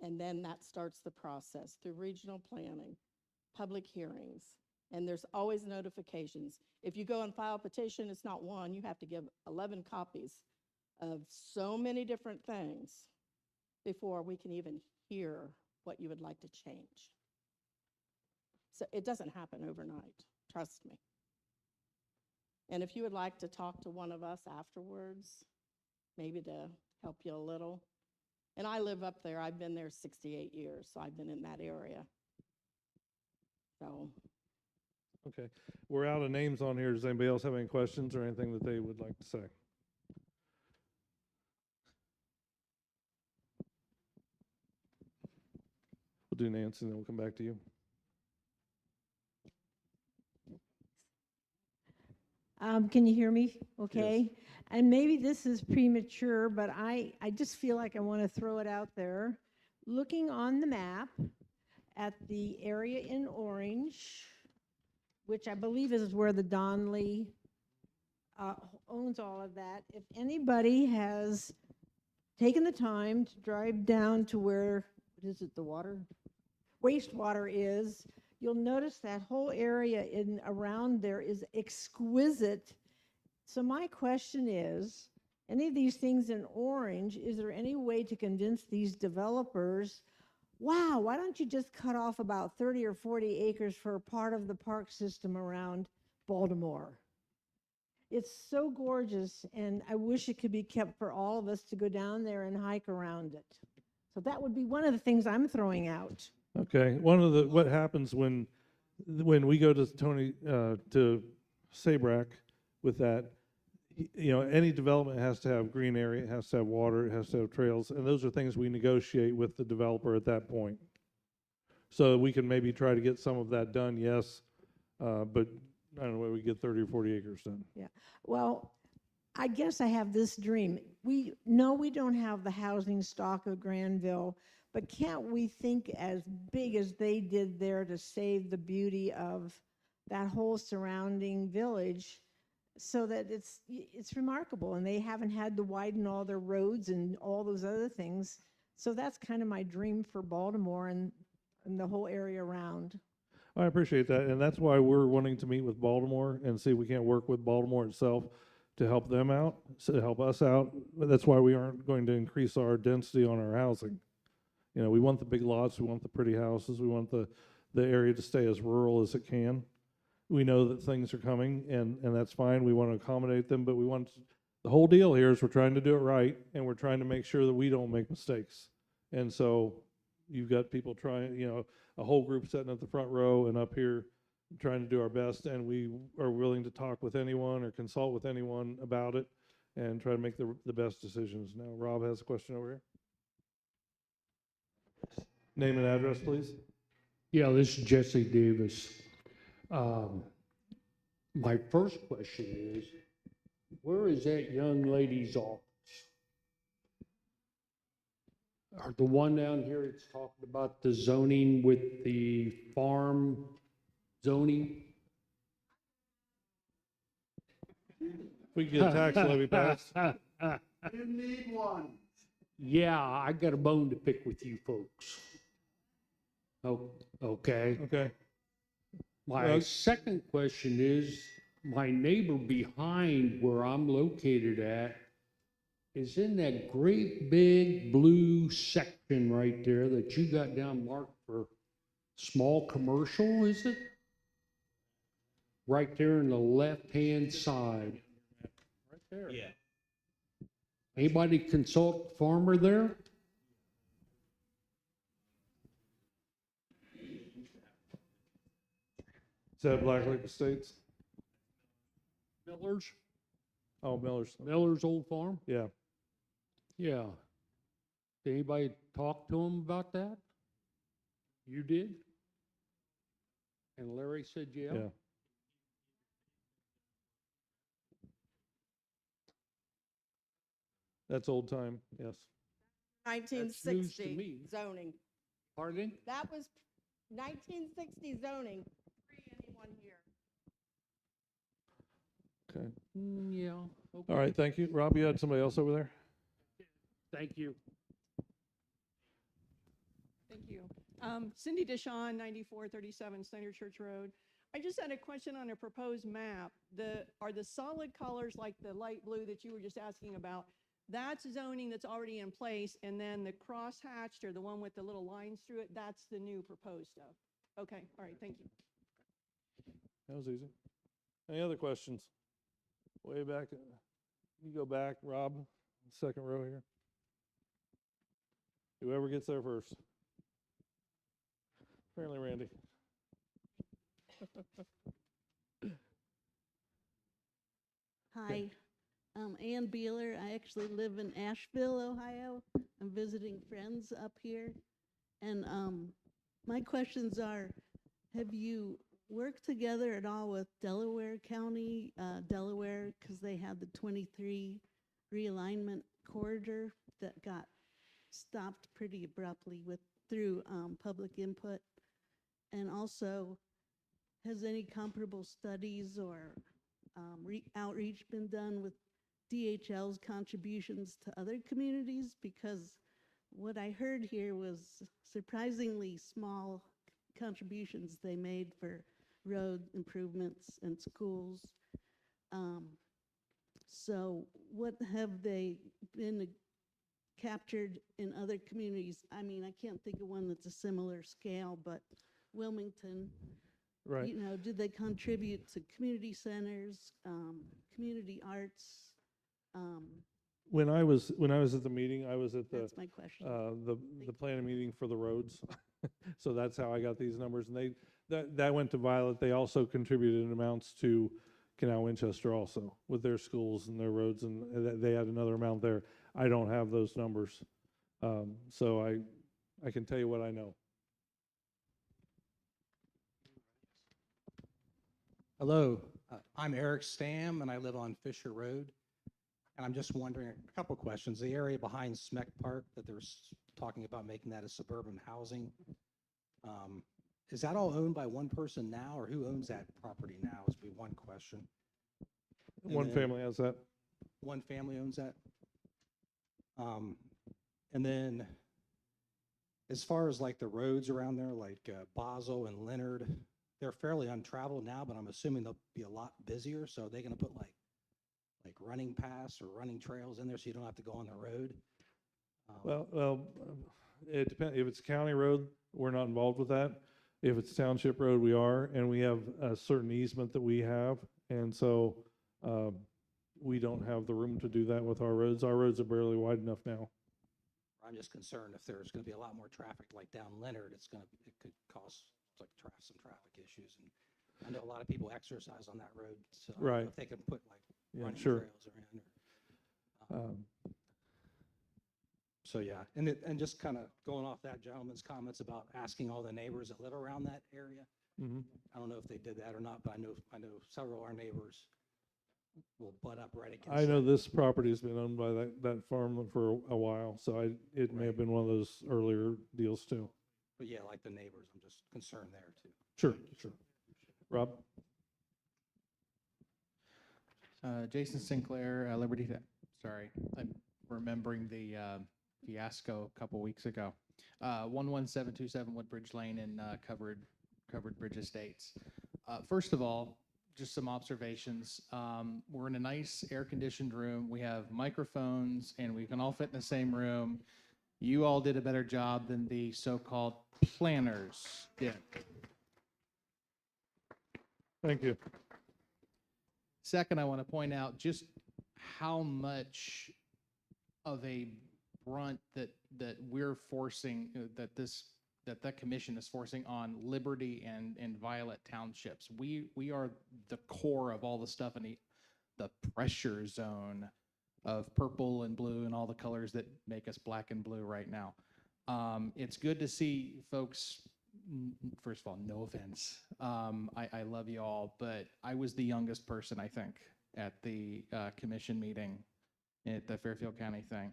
E: And then that starts the process through regional planning, public hearings, and there's always notifications. If you go and file a petition, it's not one, you have to give 11 copies of so many different things before we can even hear what you would like to change. So it doesn't happen overnight, trust me. And if you would like to talk to one of us afterwards, maybe to help you a little. And I live up there. I've been there 68 years, so I've been in that area. So,
A: Okay, we're out of names on here. Does anybody else have any questions or anything that they would like to say? We'll do Nancy, and then we'll come back to you.
K: Can you hear me okay? And maybe this is premature, but I just feel like I want to throw it out there. Looking on the map at the area in orange, which I believe is where the Donley owns all of that. If anybody has taken the time to drive down to where, what is it, the wastewater is, you'll notice that whole area around there is exquisite. So my question is, any of these things in orange, is there any way to convince these developers, wow, why don't you just cut off about 30 or 40 acres for a part of the park system around Baltimore? It's so gorgeous, and I wish it could be kept for all of us to go down there and hike around it. So that would be one of the things I'm throwing out.
A: Okay, what happens when we go to to Sabrac with that, any development has to have green area, it has to have water, it has to have trails, and those are things we negotiate with the developer at that point. So we can maybe try to get some of that done, yes, but I don't know whether we get 30 or 40 acres done.
K: Yeah, well, I guess I have this dream. We know we don't have the housing stock of Granville, but can't we think as big as they did there to save the beauty of that whole surrounding village so that it's remarkable, and they haven't had to widen all their roads and all those other things. So that's kind of my dream for Baltimore and the whole area around.
A: I appreciate that, and that's why we're wanting to meet with Baltimore and see if we can't work with Baltimore itself to help them out, to help us out. That's why we aren't going to increase our density on our housing. We want the big lots, we want the pretty houses, we want the area to stay as rural as it can. We know that things are coming, and that's fine. We want to accommodate them, but the whole deal here is we're trying to do it right, and we're trying to make sure that we don't make mistakes. And so you've got people trying, a whole group sitting at the front row and up here trying to do our best, and we are willing to talk with anyone or consult with anyone about it and try to make the best decisions. Now, Rob has a question over here. Name and address, please.
L: Yeah, this is Jesse Davis. My first question is, where is that young lady's office? Or the one down here that's talking about the zoning with the farm zoning?
A: If we can get a tax levy passed.
L: You need one. Yeah, I got a bone to pick with you folks. Oh, okay.
A: Okay.
L: My second question is, my neighbor behind where I'm located at is in that great big blue section right there that you got down marked for small commercial, is it? Right there on the left-hand side. Right there.
C: Yeah.
L: Anybody consult farmer there?
A: Is that Black Lake Estates?
L: Miller's?
A: Oh, Miller's.
L: Miller's old farm?
A: Yeah.
L: Yeah. Did anybody talk to him about that? You did? And Larry said, yeah?
A: Yeah. That's old time, yes.
L: That's news to
E: 1960
L: me.
E: zoning.
L: Pardon?
E: That was 1960 zoning, pre anyone here.
A: Okay.
L: Yeah.
A: All right, thank you. Rob, you had somebody else over there?
L: Thank you.
M: Thank you. Cindy Deshawn, 9437 Center Church Road. I just had a question on a proposed map. Are the solid colors like the light blue that you were just asking about, that's zoning that's already in place, and then the cross-hatched or the one with the little lines through it, that's the new proposed stuff? Okay, all right, thank you.
A: That was easy. Any other questions? Way back, you go back, Rob, second row here. Whoever gets there first. Apparently Randy.
N: Hi, Ann Beeler. I actually live in Asheville, Ohio. I'm visiting friends up here. And my questions are, have you worked together at all with Delaware County, Delaware, because they had the 23 realignment corridor that got stopped pretty abruptly through public input? And also, has any comparable studies or outreach been done with DHL's contributions to other communities? Because what I heard here was surprisingly small contributions they made for road improvements and schools. So what have they been captured in other communities? I mean, I can't think of one that's a similar scale, but Wilmington,
A: Right.
N: you know, did they contribute to community centers, community arts?
A: When I was at the meeting, I was at
N: That's my question.
A: the planning meeting for the roads. So that's how I got these numbers. And that went to Violet. They also contributed in amounts to Canal Winchester also with their schools and their roads, and they had another amount there. I don't have those numbers. So I can tell you what I know.
O: Hello, I'm Eric Stam, and I live on Fisher Road. And I'm just wondering a couple questions. The area behind Smeck Park that they're talking about making that as suburban housing, is that all owned by one person now, or who owns that property now? Would be one question. And
A: One
O: then
A: family has that.
O: One family owns that. And then, as far as like the roads around there, like Basel and Leonard, they're fairly untraveled now, but I'm assuming they'll be a lot busier. So they're going to put like running paths or running trails in there so you don't have to go on the road.
A: Well, it depends. If it's county road, we're not involved with that. If it's township road, we are, and we have a certain easement that we have, and so we don't have the room to do that with our roads. Our roads are barely wide enough now.
O: I'm just concerned if there's going to be a lot more traffic like down Leonard, it could cause like some traffic issues. And I know a lot of people exercise on that road, so I don't know if they can put like running trails around. So yeah, and just kind of going off that gentleman's comments about asking all the neighbors that live around that area. I don't know if they did that or not, but I know several of our neighbors will butt up right against.
A: I know this property has been owned by that farm for a while, so it may have been one of those earlier deals too.
O: But yeah, like the neighbors, I'm just concerned there too.
A: Sure. Rob?
P: Jason Sinclair, Liberty. Sorry, I'm remembering the fiasco a couple weeks ago. 11727 Woodbridge Lane in Covered Bridge Estates. First of all, just some observations. We're in a nice air-conditioned room. We have microphones, and we can all fit in the same room. You all did a better job than the so-called planners did.
A: Thank you.
P: Second, I want to point out just how much of a brunt that we're forcing, that commission is forcing on Liberty and Violet townships. We are the core of all the stuff in the pressure zone of purple and blue and all the colors that make us black and blue right now. It's good to see folks. First of all, no offense. I love you all, but I was the youngest person, I think, at the commission meeting at the Fairfield County thing.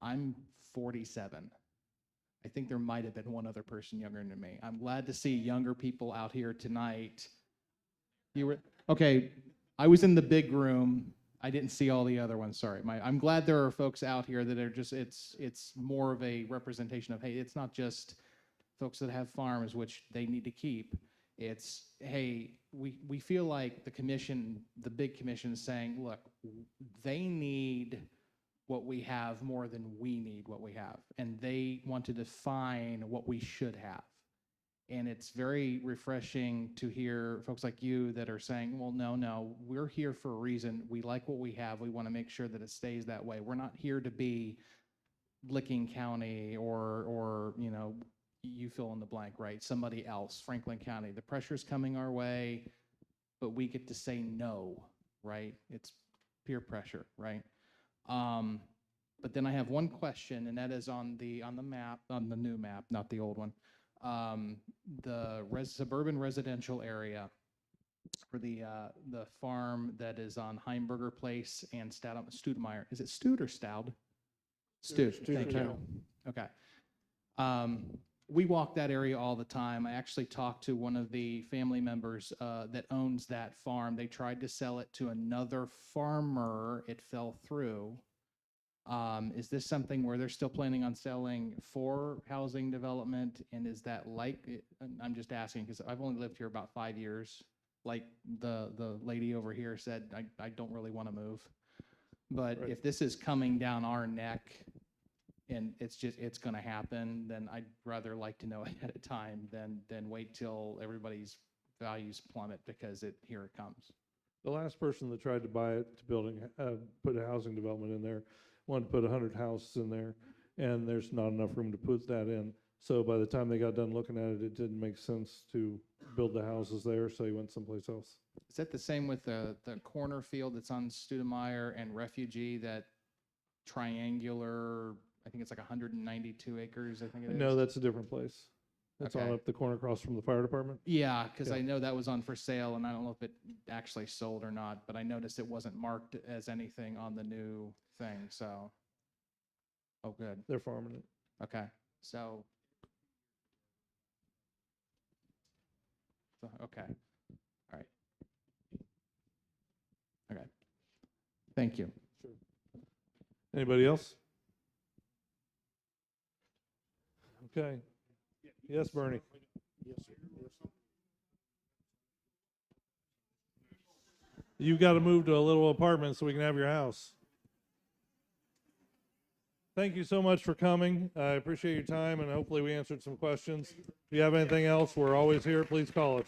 P: I'm 47. I think there might have been one other person younger than me. I'm glad to see younger people out here tonight. You were okay. I was in the big room. I didn't see all the other ones. Sorry. I'm glad there are folks out here that are just. It's more of a representation of, hey, it's not just folks that have farms, which they need to keep. It's, hey, we feel like the commission, the big commission, is saying, look, they need what we have more than we need what we have, and they want to define what we should have. And it's very refreshing to hear folks like you that are saying, well, no, we're here for a reason. We like what we have. We want to make sure that it stays that way. We're not here to be Licking County or you fill in the blank, right? Somebody else, Franklin County. The pressure's coming our way, but we get to say no, right? It's peer pressure, right? But then I have one question, and that is on the map, on the new map, not the old one. The suburban residential area for the farm that is on Heimberger Place and Studemeyer. Is it Stud or Stout? Stud. Thank you. Okay. We walk that area all the time. I actually talked to one of the family members that owns that farm. They tried to sell it to another farmer. It fell through. Is this something where they're still planning on selling for housing development? And is that I'm just asking because I've only lived here about 5 years. Like the lady over here said, I don't really want to move. But if this is coming down our neck and it's going to happen, then I'd rather like to know ahead of time than wait till everybody's values plummet because here it comes.
A: The last person that tried to buy it, put a housing development in there, wanted to put 100 houses in there, and there's not enough room to put that in. So by the time they got done looking at it, it didn't make sense to build the houses there, so he went someplace else.
P: Is that the same with the corner field that's on Studemeyer and Refugee, that triangular, I think it's like 192 acres, I think it is?
A: No, that's a different place. It's on up the corner across from the fire department.
P: Yeah, because I know that was on for sale, and I don't know if it actually sold or not, but I noticed it wasn't marked as anything on the new thing, so. Oh, good.
A: They're farming it.
P: Okay, so. Okay, all right. Okay, thank you.
A: Sure. Anybody else? Okay. Yes, Bernie. You've got to move to a little apartment so we can have your house. Thank you so much for coming. I appreciate your time, and hopefully we answered some questions. If you have anything else, we're always here. Please call us.